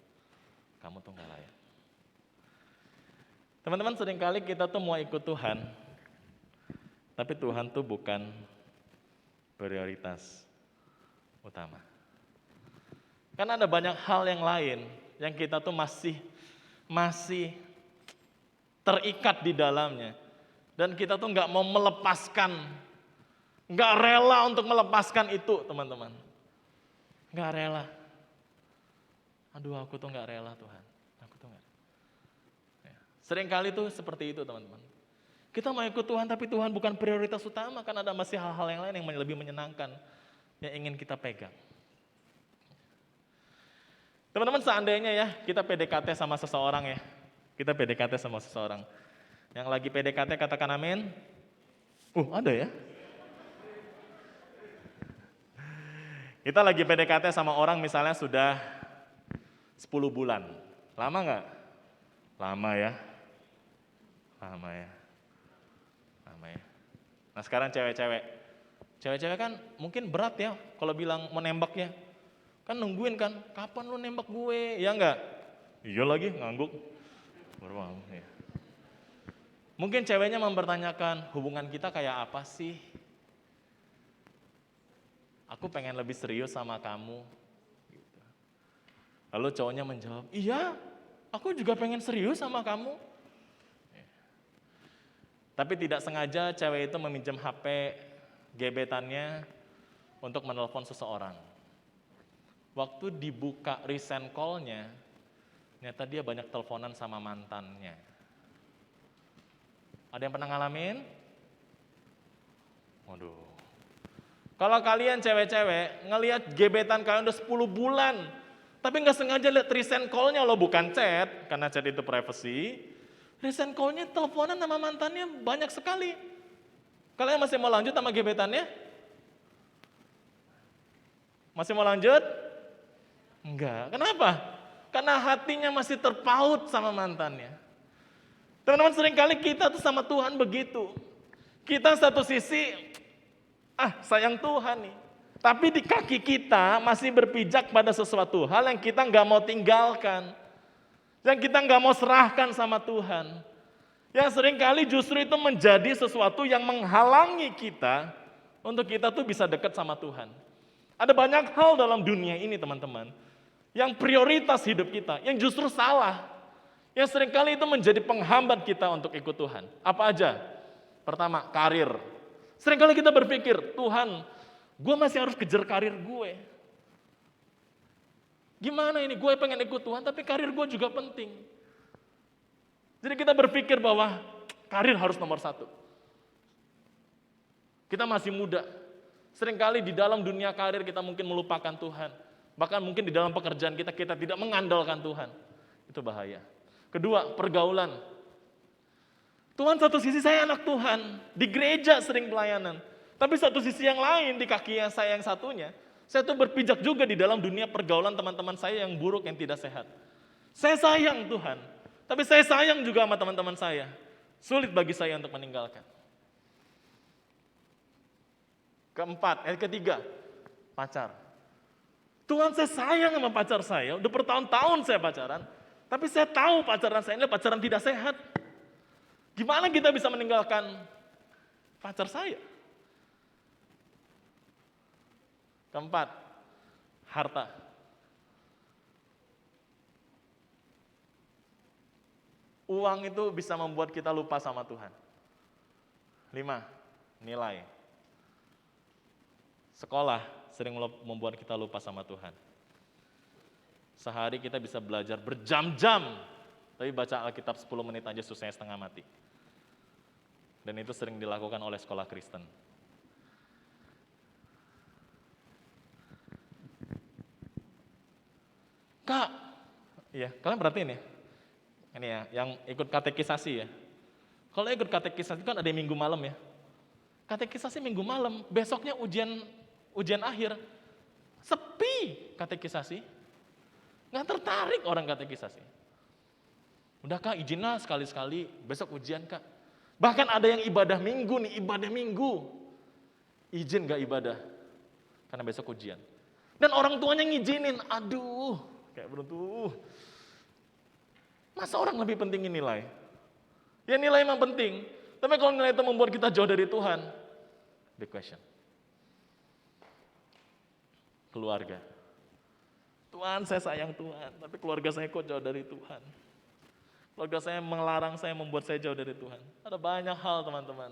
kamu tuh enggak layak. Teman-teman, seringkali kita tuh mau ikut Tuhan, tapi Tuhan tuh bukan prioritas utama. Karena ada banyak hal yang lain yang kita tuh masih terikat di dalamnya. Dan kita tuh nggak mau melepaskan, nggak rela untuk melepaskan itu, teman-teman. Nggak rela. Aduh, aku tuh nggak rela Tuhan. Aku tuh nggak. Ya. Seringkali tuh seperti itu, teman-teman. Kita mau ikut Tuhan, tapi Tuhan bukan prioritas utama, kan ada masih hal-hal yang lain yang lebih menyenangkan, yang ingin kita pegang. Teman-teman, seandainya ya, kita PDKT sama seseorang ya, kita PDKT sama seseorang. Yang lagi PDKT katakan amin. Ada ya. Kita lagi PDKT sama orang misalnya sudah 10 bulan. Lama nggak? Lama ya. Lama ya. Nah sekarang cewek-cewek kan mungkin berat ya kalau bilang mau nembak ya. Kan nungguin kan, kapan lu nembak gue, ya enggak? Iya lagi, ngangguk. Baru mau, ya. Mungkin ceweknya mempertanyakan, hubungan kita kayak apa sih? Aku pengen lebih serius sama kamu. Gitu. Lalu cowoknya menjawab, iya, aku juga pengen serius sama kamu. Tapi tidak sengaja cewek itu meminjam HP gebetannya untuk menelpon seseorang. Waktu dibuka resend call-nya, ternyata dia banyak teleponan sama mantannya. Ada yang pernah ngalamin? Waduh. Kalau kalian cewek-cewek ngelihat gebetan kalian udah 10 bulan, tapi nggak sengaja lihat resend call-nya loh, bukan chat, karena chat itu privacy. Resend call-nya teleponan sama mantannya banyak sekali. Kalian masih mau lanjut sama gebetannya? Masih mau lanjut? Enggak. Kenapa? Karena hatinya masih terpaut sama mantannya. Teman-teman, seringkali kita tuh sama Tuhan begitu. Kita satu sisi, sayang Tuhan nih. Tapi di kaki kita masih berpijak pada sesuatu hal yang kita nggak mau tinggalkan. Yang kita nggak mau serahkan sama Tuhan. Yang seringkali justru itu menjadi sesuatu yang menghalangi kita untuk kita tuh bisa dekat sama Tuhan. Ada banyak hal dalam dunia ini teman-teman, yang prioritas hidup kita, yang justru salah. Yang seringkali itu menjadi penghambat kita untuk ikut Tuhan. Apa aja? Pertama, karir. Seringkali kita berpikir, Tuhan, gue masih harus kejar karir gue. Gimana ini, gue pengen ikut Tuhan, tapi karir gue juga penting. Jadi kita berpikir bahwa karir harus nomor 1. Kita masih muda. Seringkali di dalam dunia karir kita mungkin melupakan Tuhan. Bahkan mungkin di dalam pekerjaan kita tidak mengandalkan Tuhan. Itu bahaya. Kedua, pergaulan. Tuhan, satu sisi saya anak Tuhan, di gereja sering pelayanan. Tapi satu sisi yang lain, di kaki saya yang satunya, saya tuh berpijak juga di dalam dunia pergaulan teman-teman saya yang buruk, yang tidak sehat. Saya sayang Tuhan, tapi saya sayang juga sama teman-teman saya. Sulit bagi saya untuk meninggalkan. Ketiga, pacar. Tuhan, saya sayang sama pacar saya, udah bertahun-tahun saya pacaran, tapi saya tahu pacaran saya ini pacaran tidak sehat. Gimana kita bisa meninggalkan pacar saya? Keempat, harta. Uang itu bisa membuat kita lupa sama Tuhan. 5, nilai. Sekolah sering membuat kita lupa sama Tuhan. Sehari kita bisa belajar berjam-jam, tapi baca Alkitab 10 menit aja susahnya setengah mati. Dan itu sering dilakukan oleh sekolah Kristen. Kak, iya, kalian perhatiin ya? Ini ya, yang ikut katekisasi ya. Kalau ikut katekisasi kan ada yang minggu malam ya. Katekisasi minggu malam, besoknya ujian akhir. Sepi katekisasi. Nggak tertarik orang katekisasi. Udah Kak, izinlah sekali-sekali, besok ujian Kak. Bahkan ada yang ibadah minggu nih, ibadah minggu. Izin gak ibadah, karena besok ujian. Dan orang tuanya ngizinin, aduh, kayak beruntuh. Masa orang lebih pentingin nilai? Ya nilai emang penting, tapi kalau nilai itu membuat kita jauh dari Tuhan, big question. Keluarga. Tuhan, saya sayang Tuhan, tapi keluarga saya kok jauh dari Tuhan. Keluarga saya melarang saya, membuat saya jauh dari Tuhan. Ada banyak hal teman-teman.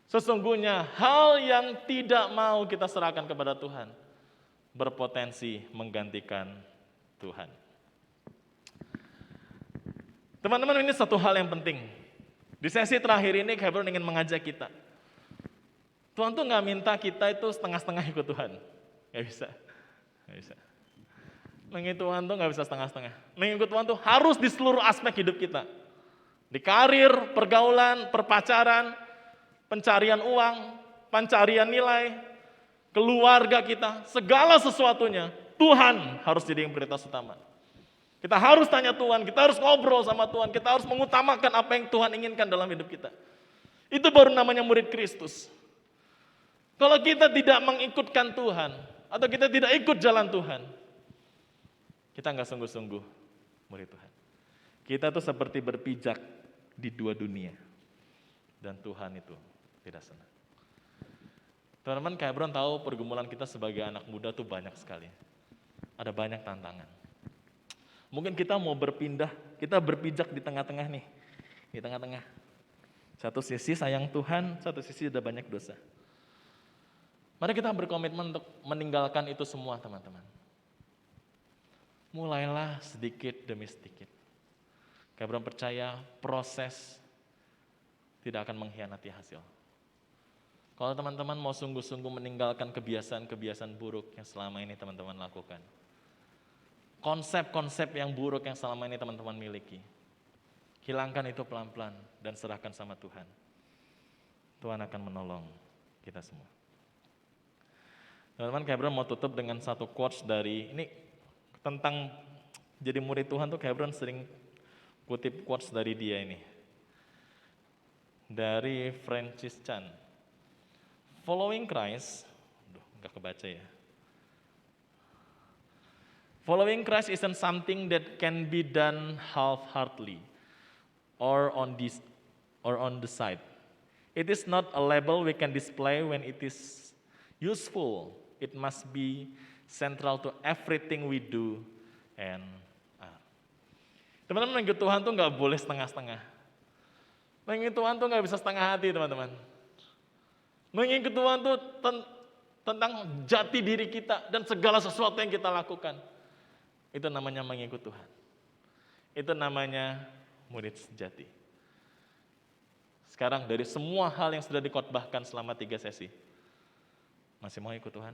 Sesungguhnya hal yang tidak mau kita serahkan kepada Tuhan berpotensi menggantikan Tuhan. Teman-teman, ini satu hal yang penting. Di sesi terakhir ini Gabriel ingin mengajak kita. Tuhan tuh gak minta kita itu setengah-setengah ikut Tuhan. Gak bisa. Gak bisa. Mengikut Tuhan tuh gak bisa setengah-setengah. Mengikut Tuhan tuh harus di seluruh aspek hidup kita. Di karir, pergaulan, perpacaran, pencarian uang, pencarian nilai, keluarga kita, segala sesuatunya, Tuhan harus jadi yang prioritas utama. Kita harus tanya Tuhan, kita harus ngobrol sama Tuhan, kita harus mengutamakan apa yang Tuhan inginkan dalam hidup kita. Itu baru namanya murid Kristus. Kalau kita tidak mengikutkan Tuhan, atau kita tidak ikut jalan Tuhan, kita nggak sungguh-sungguh murid Tuhan. Kita tuh seperti berpijak di dua dunia. Dan Tuhan itu tidak senang. Teman-teman, kayak Bron tahu pergumulan kita sebagai anak muda tuh banyak sekali. Ada banyak tantangan. Mungkin kita mau berpindah, kita berpijak di tengah-tengah nih. Di tengah-tengah. Satu sisi sayang Tuhan, satu sisi ada banyak dosa. Mari kita berkomitmen untuk meninggalkan itu semua teman-teman. Mulailah sedikit demi sedikit. Gabriel percaya proses tidak akan mengkhianati hasil. Kalau teman-teman mau sungguh-sungguh meninggalkan kebiasaan-kebiasaan buruk yang selama ini teman-teman lakukan. Konsep-konsep yang buruk yang selama ini teman-teman miliki. Hilangkan itu pelan-pelan dan serahkan sama Tuhan. Tuhan akan menolong kita semua. Teman-teman, Gabriel mau tutup dengan satu quotes dari ini tentang jadi murid Tuhan tuh Gabriel sering kutip quotes dari dia ini. Dari Francis Chan. Following Christ, nggak kebaca ya. Following Christ isn't something that can be done half-heartedly or on the side. It is not a label we can display when it is useful. It must be central to everything we do and are. Teman-teman, mengikut Tuhan tuh nggak boleh setengah-setengah. Mengikut Tuhan tuh nggak bisa setengah hati teman-teman. Mengikut Tuhan tuh tentang jati diri kita dan segala sesuatu yang kita lakukan. Itu namanya mengikut Tuhan. Itu namanya murid sejati. Sekarang dari semua hal yang sudah dikotbahkan selama 3 sesi, masih mau ikut Tuhan?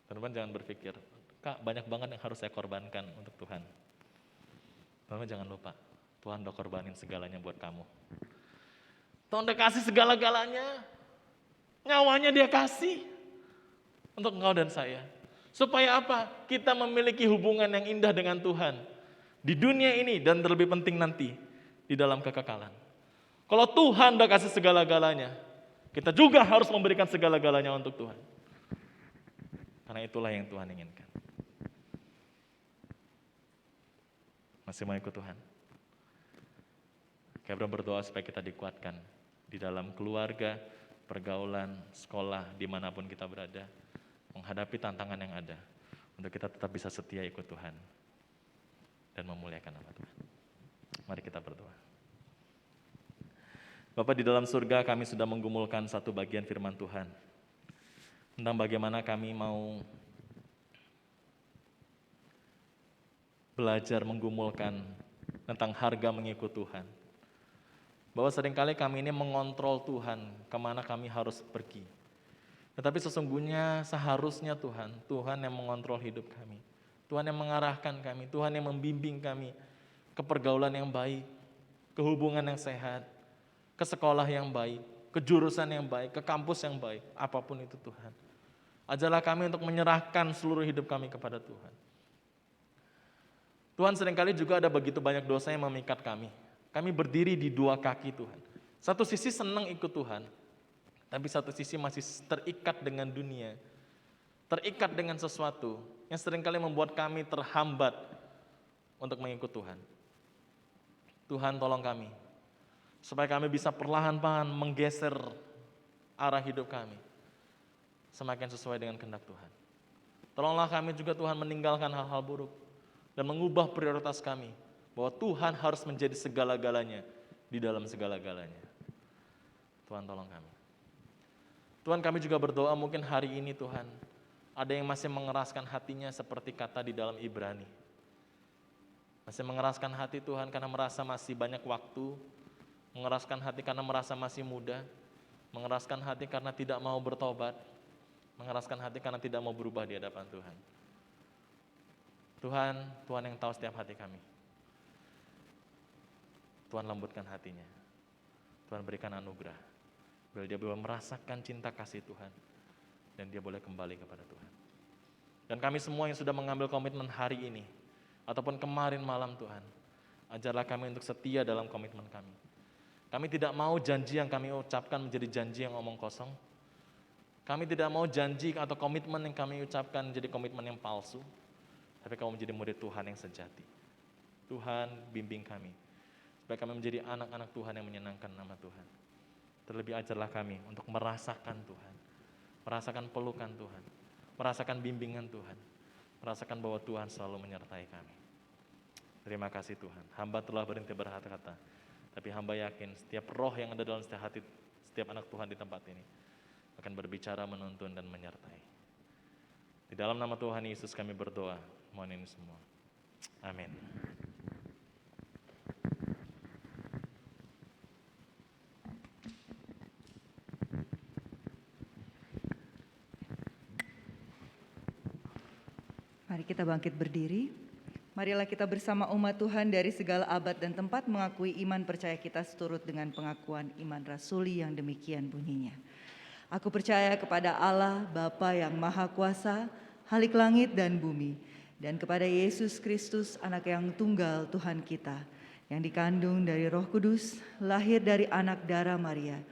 Teman-teman jangan berpikir, Kak banyak banget yang harus saya korbankan untuk Tuhan. Teman-teman jangan lupa, Tuhan udah korbanin segalanya buat kamu. Tuhan udah kasih segala-galanya, nyawanya dia kasih untuk engkau dan saya. Supaya apa? Kita memiliki hubungan yang indah dengan Tuhan. Di dunia ini dan terlebih penting nanti, di dalam kekekalan. Kalau Tuhan udah kasih segala-galanya, kita juga harus memberikan segala-galanya untuk Tuhan. Karena itulah yang Tuhan inginkan. Masih mau ikut Tuhan? Gabriel berdoa supaya kita dikuatkan di dalam keluarga, pergaulan, sekolah, dimanapun kita berada, menghadapi tantangan yang ada. untuk kita tetap bisa setia ikut Tuhan dan memuliakan nama Tuhan. Mari kita berdoa. Bapa di dalam surga, kami sudah menggumulkan satu bagian firman Tuhan tentang bagaimana kami mau belajar menggumulkan tentang harga mengikut Tuhan. Bahwa seringkali kami ini mengontrol Tuhan kemana kami harus pergi. Tetapi sesungguhnya seharusnya Tuhan yang mengontrol hidup kami. Tuhan yang mengarahkan kami, Tuhan yang membimbing kami ke pergaulan yang baik, ke hubungan yang sehat, ke sekolah yang baik, ke jurusan yang baik, ke kampus yang baik, apapun itu Tuhan. Ajarlah kami untuk menyerahkan seluruh hidup kami kepada Tuhan. Tuhan, seringkali juga ada begitu banyak dosa yang memikat kami. Kami berdiri di dua kaki Tuhan. Satu sisi senang ikut Tuhan, tapi satu sisi masih terikat dengan dunia, terikat dengan sesuatu yang seringkali membuat kami terhambat untuk mengikut Tuhan. Tuhan, tolong kami, supaya kami bisa perlahan-lahan menggeser arah hidup kami semakin sesuai dengan kehendak Tuhan. Tolonglah kami juga Tuhan meninggalkan hal-hal buruk dan mengubah prioritas kami, bahwa Tuhan harus menjadi segala-galanya di dalam segala-galanya. Tuhan, tolong kami. Tuhan, kami juga berdoa mungkin hari ini Tuhan, ada yang masih mengeraskan hatinya seperti kata di dalam Ibrani. Masih mengeraskan hati Tuhan karena merasa masih banyak waktu, mengeraskan hati karena merasa masih muda, mengeraskan hati karena tidak mau bertobat, mengeraskan hati karena tidak mau berubah di hadapan Tuhan. Tuhan yang tahu setiap hati kami. Tuhan lembutkan hatinya. Tuhan berikan anugerah, biar dia boleh merasakan cinta kasih Tuhan, dan dia boleh kembali kepada Tuhan. Dan kami semua yang sudah mengambil komitmen hari ini, ataupun kemarin malam Tuhan, ajarlah kami untuk setia dalam komitmen kami. Kami tidak mau janji yang kami ucapkan menjadi janji yang omong kosong. Kami tidak mau janji atau komitmen yang kami ucapkan menjadi komitmen yang palsu. Tapi kami menjadi murid Tuhan yang sejati. Tuhan, bimbing kami, supaya kami menjadi anak-anak Tuhan yang menyenangkan nama Tuhan. Terlebih ajarlah kami untuk merasakan Tuhan, merasakan pelukan Tuhan, merasakan bimbingan Tuhan, merasakan bahwa Tuhan selalu menyertai kami. Terima kasih Tuhan, hamba telah berhenti berkata-kata, tapi hamba yakin setiap roh yang ada dalam setiap hati, setiap anak Tuhan di tempat ini akan berbicara, menuntun, dan menyertai. Di dalam nama Tuhan Yesus kami berdoa, mohon ini semua. Amin. Mari kita bangkit berdiri. Marilah kita bersama umat Tuhan dari segala abad dan tempat mengakui iman percaya kita seturut dengan pengakuan iman rasuli yang demikian bunyinya. Aku percaya kepada Allah Bapa yang Maha Kuasa, Halik langit dan bumi, dan kepada Yesus Kristus, anak yang tunggal Tuhan kita, yang dikandung dari Roh Kudus, lahir dari anak darah Maria,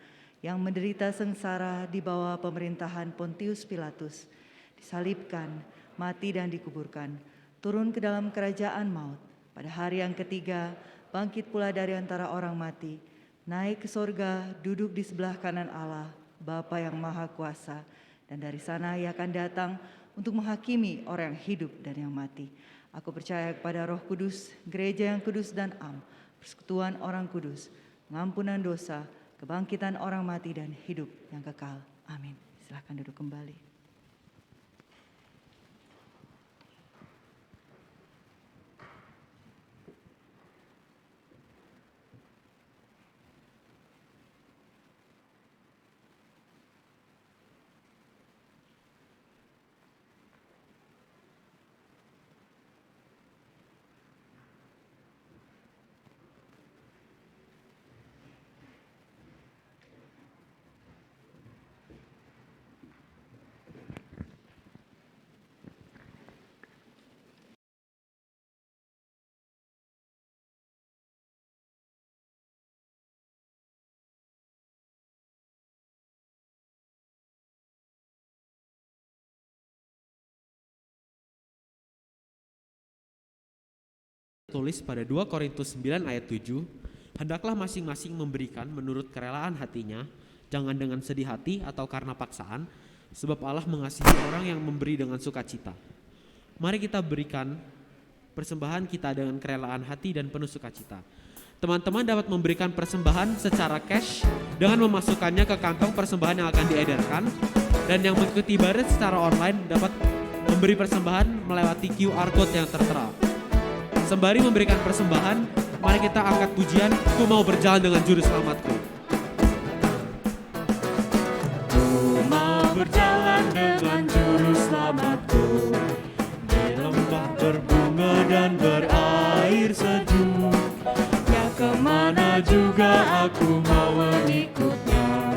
yang menderita sengsara di bawah pemerintahan Pontius Pilatus, disalibkan, mati dan dikuburkan, turun ke dalam kerajaan maut, pada hari yang ketiga bangkit pula dari antara orang mati, naik ke sorga, duduk di sebelah kanan Allah, Bapa yang Maha Kuasa, dan dari sana Ia akan datang untuk menghakimi orang yang hidup dan yang mati. Aku percaya kepada Roh Kudus, gereja yang kudus dan am, persekutuan orang kudus, pengampunan dosa, kebangkitan orang mati dan hidup yang kekal. Amin. Silakan duduk kembali. Tulis pada 2 Korintus 9 ayat 7, hendaklah masing-masing memberikan menurut kerelaan hatinya, jangan dengan sedih hati atau karena paksaan, sebab Allah mengasihi orang yang memberi dengan sukacita. mari kita berikan persembahan kita dengan kerelaan hati dan penuh sukacita. Teman-teman dapat memberikan persembahan secara cash dengan memasukkannya ke kantong persembahan yang akan diedarkan, dan yang mengikuti ibadat secara online dapat memberi persembahan melewati QR Code yang tertera. Sembari memberikan persembahan, mari kita angkat pujian, Ku mau berjalan dengan juru selamatku. Ku mau berjalan dengan juru selamatku, di lembah berbunga dan berair sejuk. Ya kemana juga aku mau mengikutnya,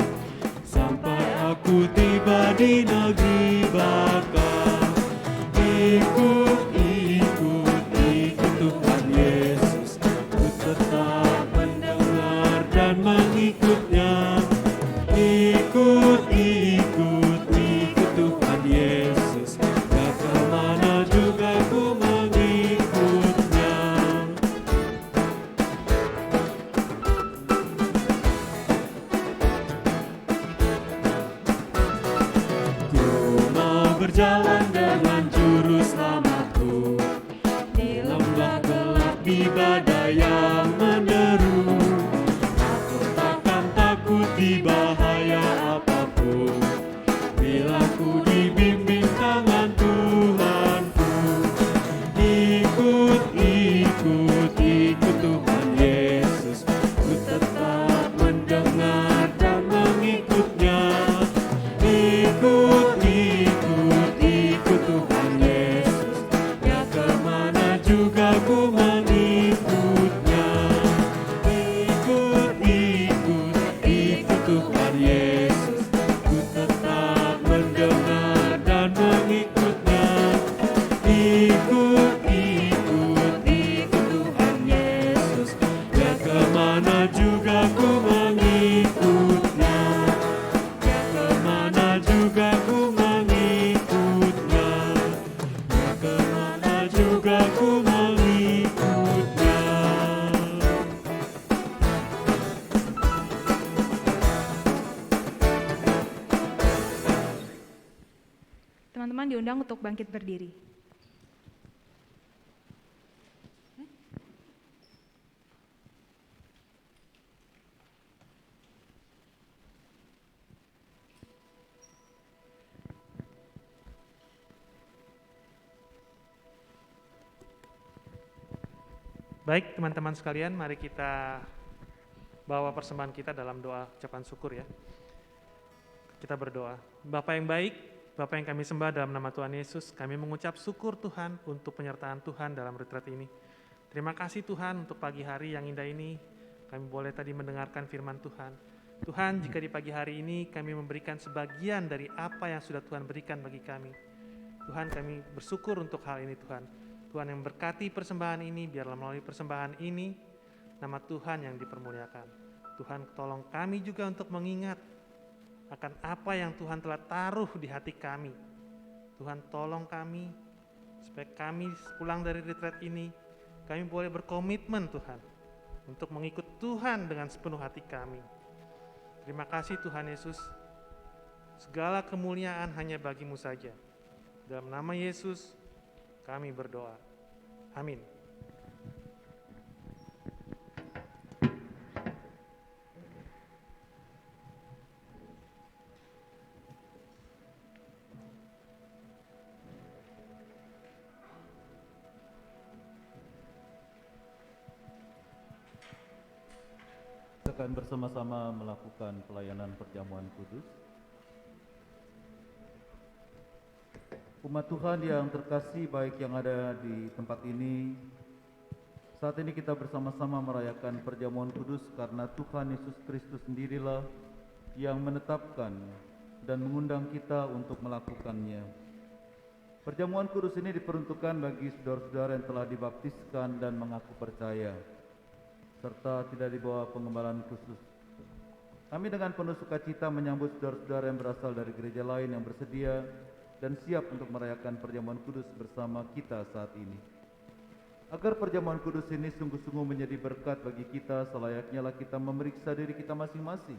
sampai aku tiba di negeri baka. Ikut Tuhan Yesus, ku tetap mendengar dan mengikutnya. Ikut Tuhan Yesus, gak kemana juga ku mengikutnya. Ku mau berjalan dengan juru selamatku, di lembah gelap, di badai yang menderu. Aku takkan takut di bahaya apapun, bila ku dibimbing tangan Tuhanku. Ikut Tuhan Yesus, ku tetap mendengar dan mengikutnya. Ikut Tuhan Yesus, ya kemana juga ku mengikutnya. Ikut Tuhan Yesus, ku tetap mendengar dan mengikutnya. Ikut Tuhan Yesus, ya kemana juga ku mengikutnya. Ya kemana juga ku mengikutnya. Ya kemana juga ku mengikutnya. Teman-teman diundang untuk bangkit berdiri. Baik teman-teman sekalian, mari kita bawa persembahan kita dalam doa ucapan syukur ya. Kita berdoa. Bapa yang baik, Bapa yang kami sembah dalam nama Tuhan Yesus, kami mengucap syukur Tuhan untuk penyertaan Tuhan dalam retret ini. Terima kasih Tuhan untuk pagi hari yang indah ini, kami boleh tadi mendengarkan firman Tuhan. Tuhan, jika di pagi hari ini kami memberikan sebagian dari apa yang sudah Tuhan berikan bagi kami, Tuhan kami bersyukur untuk hal ini Tuhan. Tuhan yang berkati persembahan ini, biarlah melalui persembahan ini, nama Tuhan yang dipermuliakan. Tuhan tolong kami juga untuk mengingat akan apa yang Tuhan telah taruh di hati kami. Tuhan tolong kami, supaya kami pulang dari retret ini, kami boleh berkomitmen Tuhan, untuk mengikut Tuhan dengan sepenuh hati kami. Terima kasih Tuhan Yesus, segala kemuliaan hanya bagi-Mu saja. Dalam nama Yesus, kami berdoa. Amin. Kita akan bersama-sama melakukan pelayanan perjamuan kudus. Umat Tuhan yang terkasih baik yang ada di tempat ini, saat ini kita bersama-sama merayakan perjamuan kudus karena Tuhan Yesus Kristus sendirilah yang menetapkan dan mengundang kita untuk melakukannya. Perjamuan kudus ini diperuntukkan bagi saudara-saudara yang telah dibaptiskan dan mengaku percaya, serta tidak dibawa pengembalaan khusus. Kami dengan penuh sukacita menyambut saudara-saudara yang berasal dari gereja lain yang bersedia dan siap untuk merayakan perjamuan kudus bersama kita saat ini. Agar perjamuan kudus ini sungguh-sungguh menjadi berkat bagi kita, selayaknya lah kita memeriksa diri kita masing-masing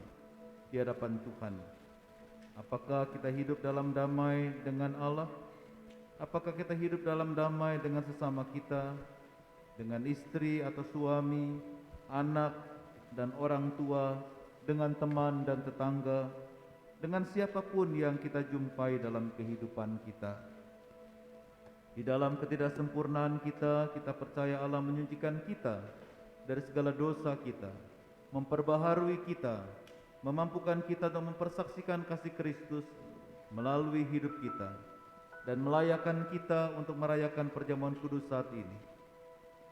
di hadapan Tuhan. Apakah kita hidup dalam damai dengan Allah? Apakah kita hidup dalam damai dengan sesama kita, dengan istri atau suami, anak dan orang tua, dengan teman dan tetangga, dengan siapapun yang kita jumpai dalam kehidupan kita. Di dalam ketidaksempurnaan kita, kita percaya Allah menyucikan kita dari segala dosa kita, memperbaharui kita, memampukan kita untuk mempersaksikan kasih Kristus melalui hidup kita, dan melayakkan kita untuk merayakan perjamuan kudus saat ini.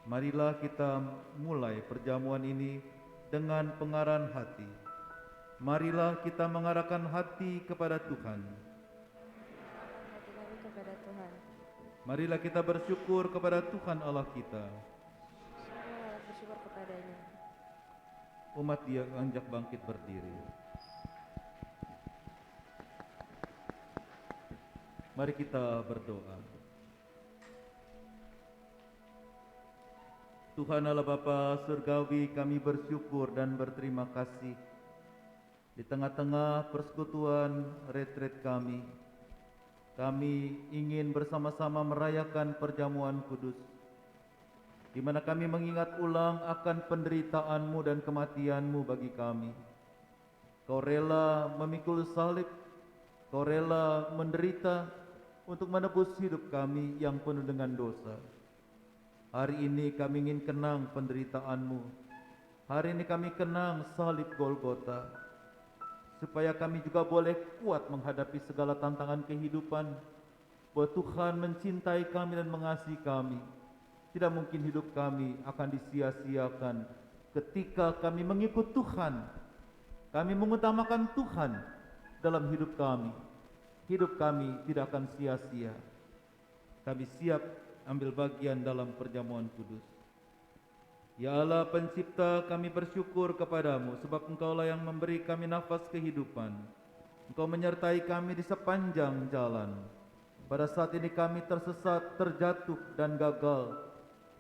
Marilah kita mulai perjamuan ini dengan pengarahan hati. Marilah kita mengarahkan hati kepada Tuhan. Marilah kita bersyukur kepada Tuhan Allah kita. Bersyukur kepadanya. Umat Dia anjak bangkit berdiri. Mari kita berdoa. Tuhan Allah Bapa Surgawi, kami bersyukur dan berterima kasih di tengah-tengah persekutuan retret kami. Kami ingin bersama-sama merayakan perjamuan kudus, di mana kami mengingat ulang akan penderitaan-Mu dan kematian-Mu bagi kami. Kau rela memikul salib, Kau rela menderita untuk menebus hidup kami yang penuh dengan dosa. Hari ini kami ingin kenang penderitaan-Mu. Hari ini kami kenang salib Golgota, supaya kami juga boleh kuat menghadapi segala tantangan kehidupan, bahwa Tuhan mencintai kami dan mengasihi kami. Tidak mungkin hidup kami akan disia-siakan ketika kami mengikut Tuhan. Kami mengutamakan Tuhan dalam hidup kami. Hidup kami tidak akan sia-sia. Kami siap ambil bagian dalam perjamuan kudus. Ya Allah Pencipta, kami bersyukur kepadamu sebab Engkaulah yang memberi kami nafas kehidupan. Engkau menyertai kami di sepanjang jalan. Pada saat ini kami tersesat, terjatuh dan gagal.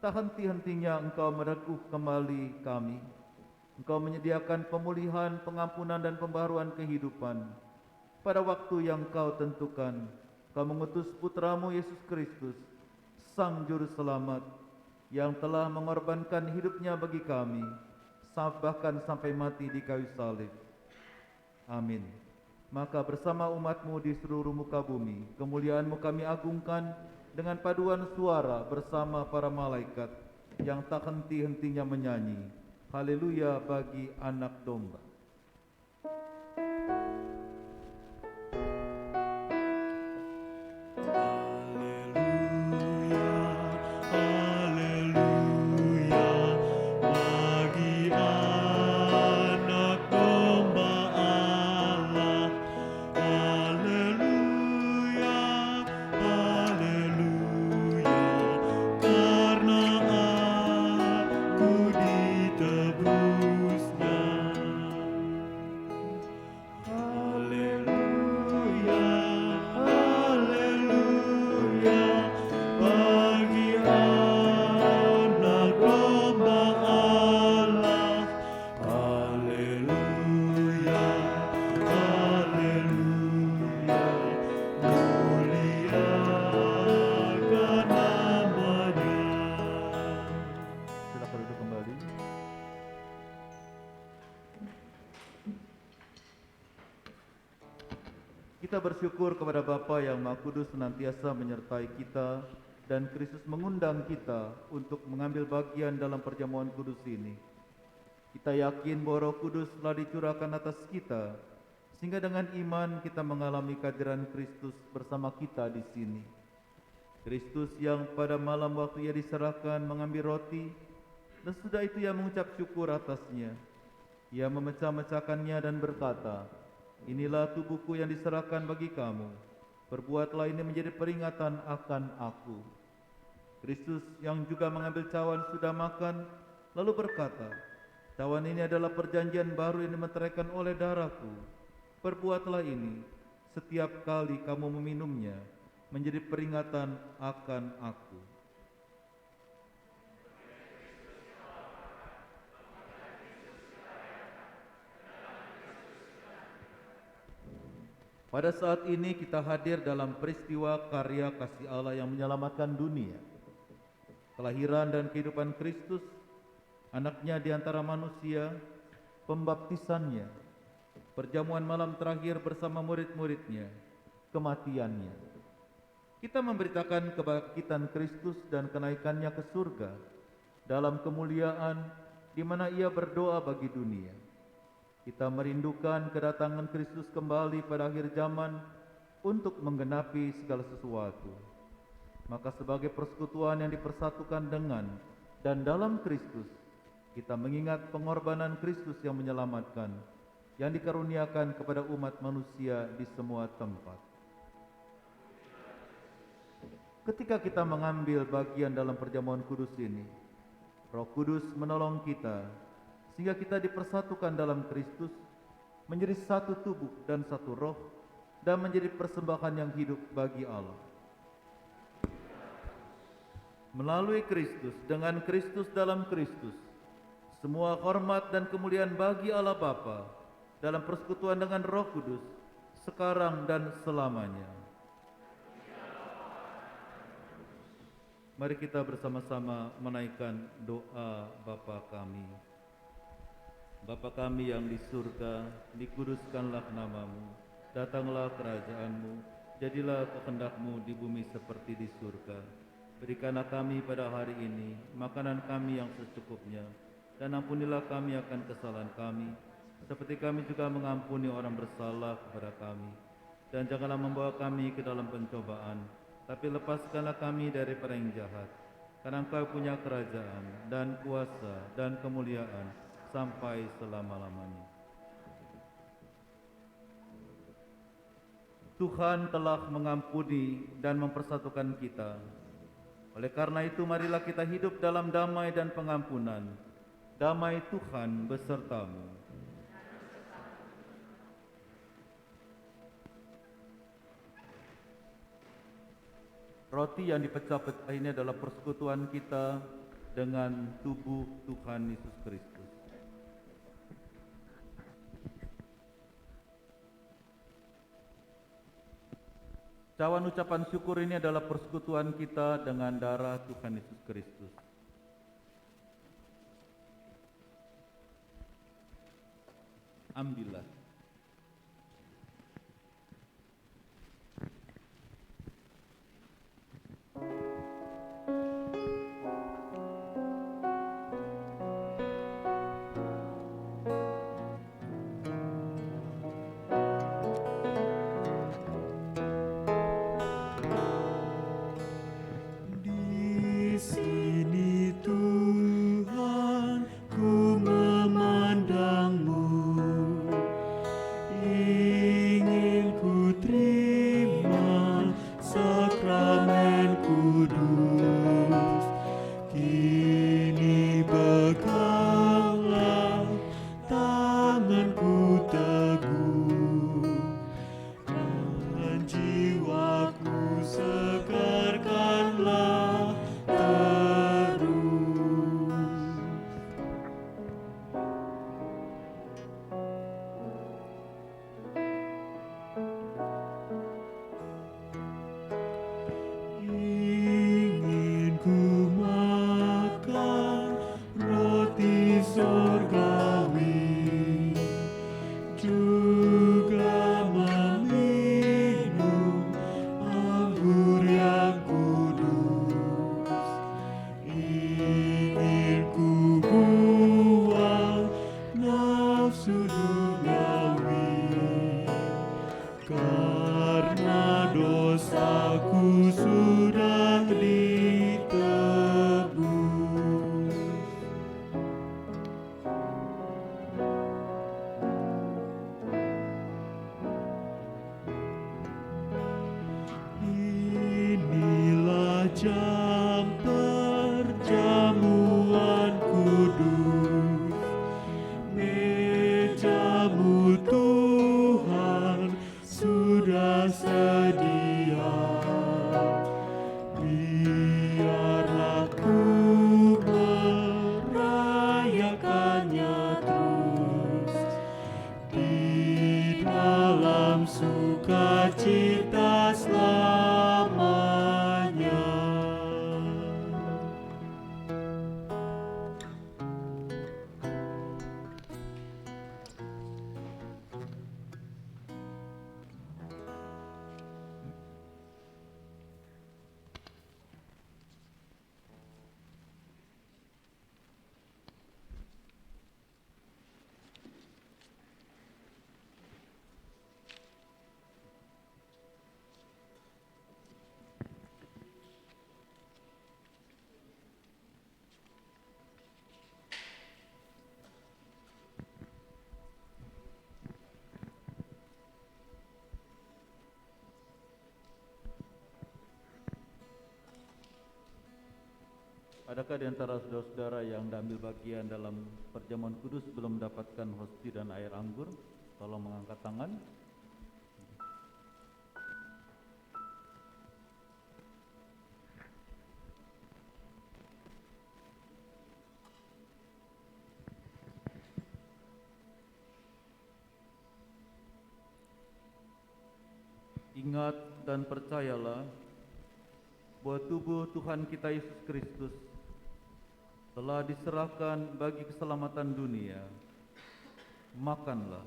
Tak henti-hentinya Engkau meneguh kembali kami. Engkau menyediakan pemulihan, pengampunan dan pembaharuan kehidupan. Pada waktu yang Kau tentukan, Kau mengutus Putramu Yesus Kristus, Sang Juru Selamat, yang telah mengorbankan hidupnya bagi kami, bahkan sampai mati di kayu salib. Amin. Maka bersama umat-Mu di seluruh muka bumi, kemuliaan-Mu kami agungkan dengan paduan suara bersama para malaikat yang tak henti-hentinya menyanyi, Haleluya bagi Anak Domba. Kita bersyukur kepada Bapa yang Maha Kudus senantiasa menyertai kita, dan Kristus mengundang kita untuk mengambil bagian dalam perjamuan kudus ini. Kita yakin bahwa Roh Kudus telah dicurahkan atas kita, sehingga dengan iman kita mengalami kehadiran Kristus bersama kita di sini. Kristus yang pada malam waktu Ia diserahkan mengambil roti, dan sesudah itu Ia mengucap syukur atasnya. Ia memecah-mecahkannya dan berkata, Inilah tubuhku yang diserahkan bagi kamu. Perbuatlah ini menjadi peringatan akan aku. Kristus yang juga mengambil cawan sudah makan, lalu berkata, Cawan ini adalah perjanjian baru yang dimeteraikan oleh darahku. Perbuatlah ini setiap kali kamu meminumnya, menjadi peringatan akan aku. Pada saat ini kita hadir dalam peristiwa karya kasih Allah yang menyelamatkan dunia. Kelahiran dan kehidupan Kristus, anaknya di antara manusia, pembaptisannya, perjamuan malam terakhir bersama murid-muridnya, kematiannya. Kita memberitakan kebangkitan Kristus dan kenaikannya ke surga dalam kemuliaan di mana ia berdoa bagi dunia. Kita merindukan kedatangan Kristus kembali pada akhir zaman untuk menggenapi segala sesuatu. Maka sebagai persekutuan yang dipersatukan dengan dan dalam Kristus, kita mengingat pengorbanan Kristus yang menyelamatkan, yang dikaruniakan kepada umat manusia di semua tempat. Ketika kita mengambil bagian dalam perjamuan kudus ini, Roh Kudus menolong kita, sehingga kita dipersatukan dalam Kristus, menjadi satu tubuh dan satu roh, dan menjadi persembahan yang hidup bagi Allah. Melalui Kristus, dengan Kristus dalam Kristus, semua hormat dan kemuliaan bagi Allah Bapa, dalam persekutuan dengan Roh Kudus, sekarang dan selamanya. Mari kita bersama-sama menaikkan doa Bapa kami. Bapa kami yang di surga, dikuduskanlah namamu, datanglah kerajaanmu, jadilah kehendakmu di bumi seperti di surga. Berikanlah kami pada hari ini makanan kami yang secukupnya, dan ampunilah kami akan kesalahan kami, seperti kami juga mengampuni orang bersalah kepada kami. Dan janganlah membawa kami ke dalam pencobaan, tapi lepaskanlah kami daripada yang jahat. Karena Engkau punya kerajaan dan kuasa dan kemuliaan sampai selama-lamanya. Tuhan telah mengampuni dan mempersatukan kita. Oleh karena itu, marilah kita hidup dalam damai dan pengampunan. Damai Tuhan besertamu. Roti yang dipecah-pecah ini adalah persekutuan kita dengan tubuh Tuhan Yesus Kristus. Cawan ucapan syukur ini adalah persekutuan kita dengan darah Tuhan Yesus Kristus. Ambillah. Suka Adakah di antara saudara-saudara yang ambil bagian dalam perjamuan kudus belum mendapatkan hosti dan air anggur? Tolong mengangkat tangan. Ingat dan percayalah bahwa tubuh Tuhan kita Yesus Kristus telah diserahkan bagi keselamatan dunia. Makanlah.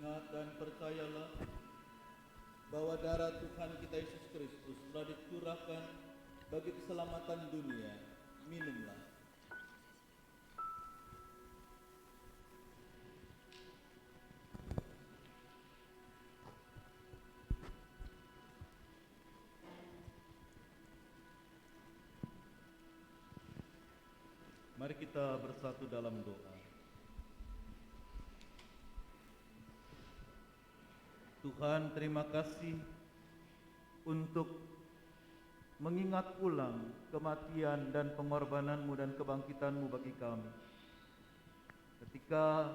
Ingat dan percayalah bahwa darah Tuhan kita Yesus Kristus telah dicurahkan bagi keselamatan dunia. Minumlah. Mari kita bersatu dalam doa. Tuhan, terima kasih untuk mengingat ulang kematian dan pengorbanan-Mu dan kebangkitan-Mu bagi kami. Ketika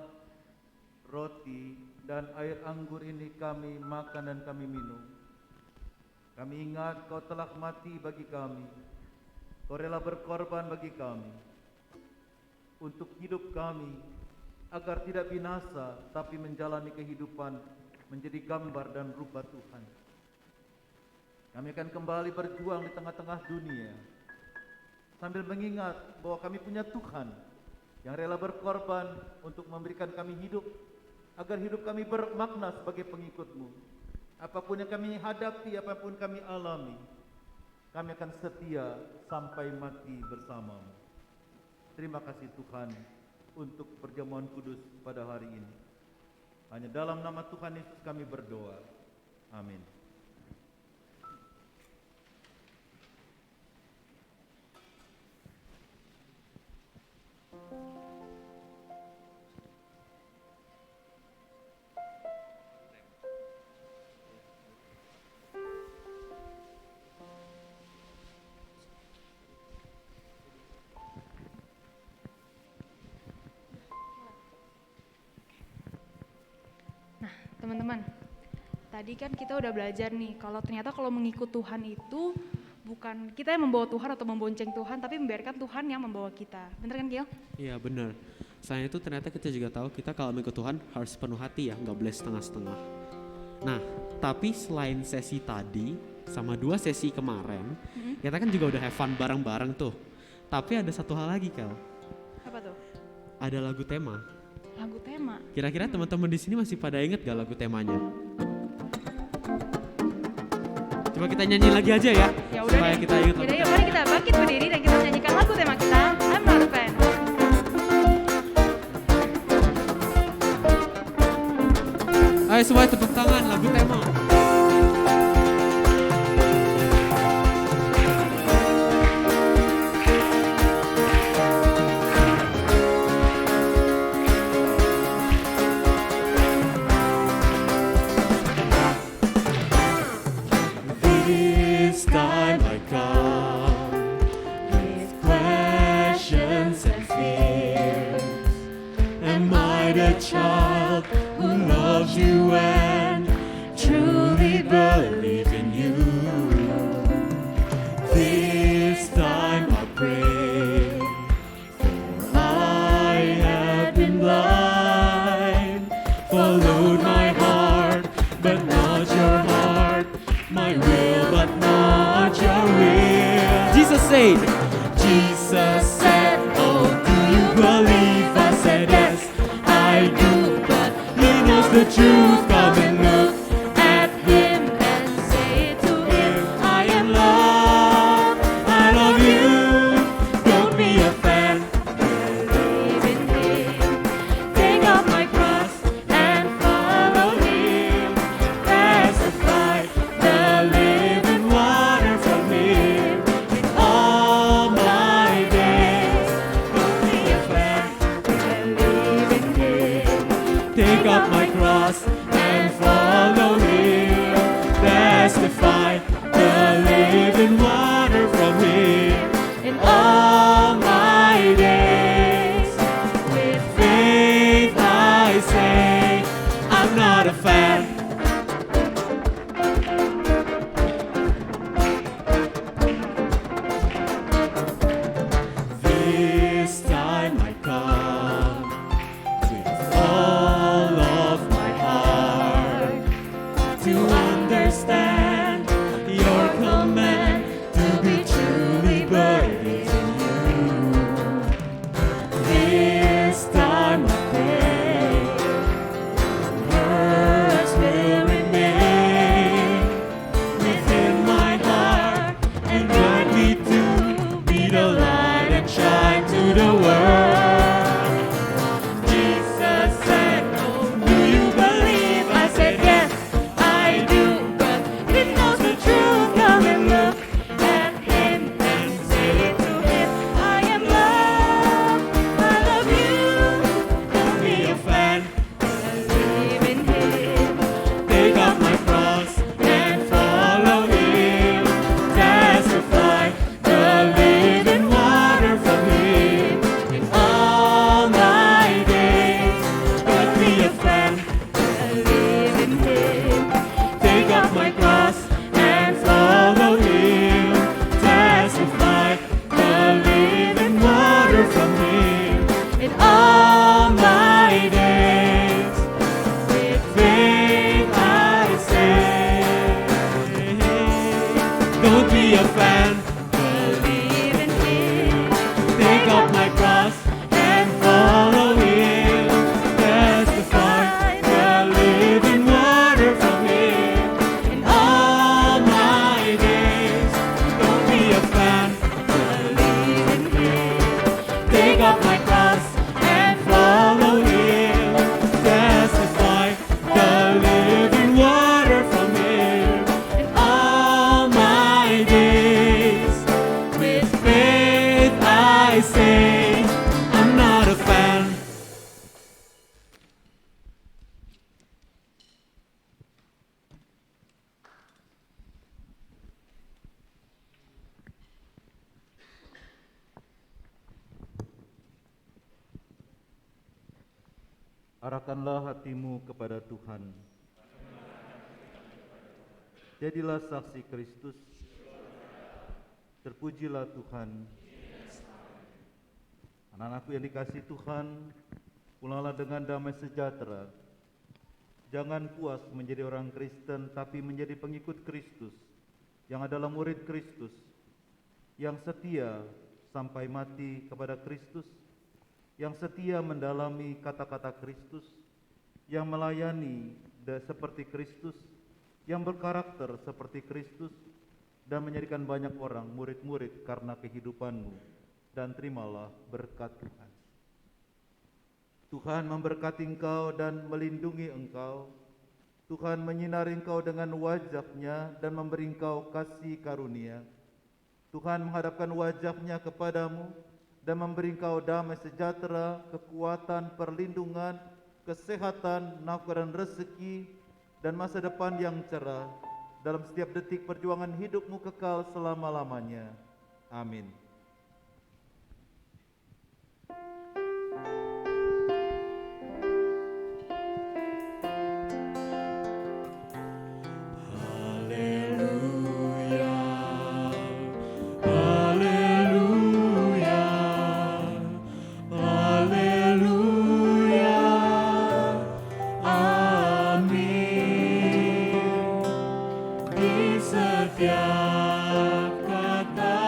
roti dan air anggur ini kami makan dan kami minum, kami ingat Kau telah mati bagi kami. Kau rela berkorban bagi kami, untuk hidup kami, agar tidak binasa, tapi menjalani kehidupan menjadi gambar dan rupa Tuhan. Kami akan kembali berjuang di tengah-tengah dunia, sambil mengingat bahwa kami punya Tuhan yang rela berkorban untuk memberikan kami hidup, agar hidup kami bermakna sebagai pengikut-Mu. Apapun yang kami hadapi, apapun kami alami, kami akan setia sampai mati bersama-Mu. Terima kasih Tuhan untuk perjamuan kudus pada hari ini. Hanya dalam nama Tuhan Yesus kami berdoa. Amin. Teman-teman, tadi kan kita udah belajar nih, kalau ternyata kalau mengikut Tuhan itu bukan kita yang membawa Tuhan atau membonceng Tuhan, tapi membiarkan Tuhan yang membawa kita. Bener kan, Gil? Iya benar. Selain itu ternyata kita juga tahu kita kalau mengikut Tuhan harus penuh hati ya, nggak boleh setengah-setengah. Nah, tapi selain sesi tadi sama 2 sesi kemarin, kita kan juga udah have fun bareng-bareng tuh. Tapi ada satu hal lagi, Kel. Apa tuh? Ada lagu tema. Lagu tema. Kira-kira teman-teman di sini masih pada inget gak lagu temanya? Coba kita nyanyi lagi aja ya. Ya udah supaya deh. kita ingat lagu Yaudah, yuk tema. mari kita bangkit berdiri dan kita menyanyikan lagu tema kita. I'm not a fan. Ayo semua tepuk tangan lagu tema. This time I come with questions and fears. Am I the child who loves you and truly believe in you? This time I pray, for I have been blind, followed my heart, but not your heart, my will, but not your will. Jesus said, oh, do you believe? I said, yes, I do, but he knows the truth. Come and look at him as up my cross and follow Him. Testify the living water from Him in all my days. With faith I say, I'm not a fan. This time I come with all of my heart to understand your command to be truly buried in you. This time I pray words will remain within my heart and guide me to be the light and shine to the world. Jesus said, do you believe? I said, yes, I do. But he knows the truth. Come and look at him and say to him, I am loved. I love you. Don't be a fan. Believe in him. Take up my cross and follow him. Testify the living water from him in all my days. Don't be a fan. Believe in him. Take up my cross and follow him. Testify the living water from him in all my days. With faith I say, don't be a fan. Believe in him. Take up my cross and follow him. Testify the living water from him in all my days. Don't be a fan. Believe in him. Take up my cross and follow him. Testify the living water from him in all my days. With faith I say, I'm not a fan. Arahkanlah hatimu kepada Tuhan. Jadilah saksi Kristus. Terpujilah Tuhan. Anak-anakku yang dikasihi Tuhan, pulanglah dengan damai sejahtera. Jangan puas menjadi orang Kristen, tapi menjadi pengikut Kristus, yang adalah murid Kristus, yang setia sampai mati kepada Kristus, yang setia mendalami kata-kata Kristus, yang melayani seperti Kristus, yang berkarakter seperti Kristus, dan menjadikan banyak orang murid-murid karena kehidupanmu. Dan terimalah berkat Tuhan. Tuhan memberkati engkau dan melindungi engkau. Tuhan menyinari engkau dengan wajah-Nya dan memberi engkau kasih karunia. Tuhan menghadapkan wajah-Nya kepadamu dan memberi engkau damai sejahtera, kekuatan, perlindungan, kesehatan, nafkah dan rezeki, dan masa depan yang cerah dalam setiap detik perjuangan hidupmu kekal selama-lamanya. Amin. Setiap kata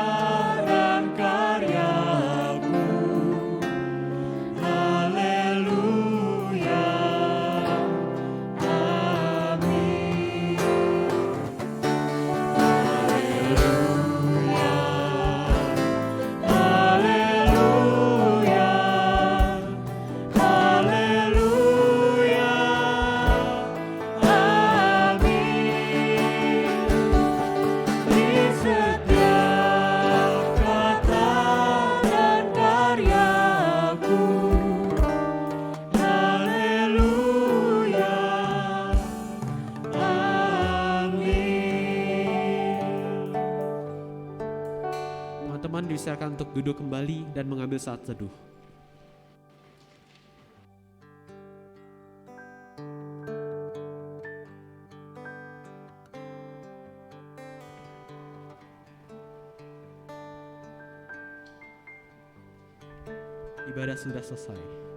Teman-teman disilakan untuk duduk kembali dan mengambil saat teduh. Ibadah sudah selesai.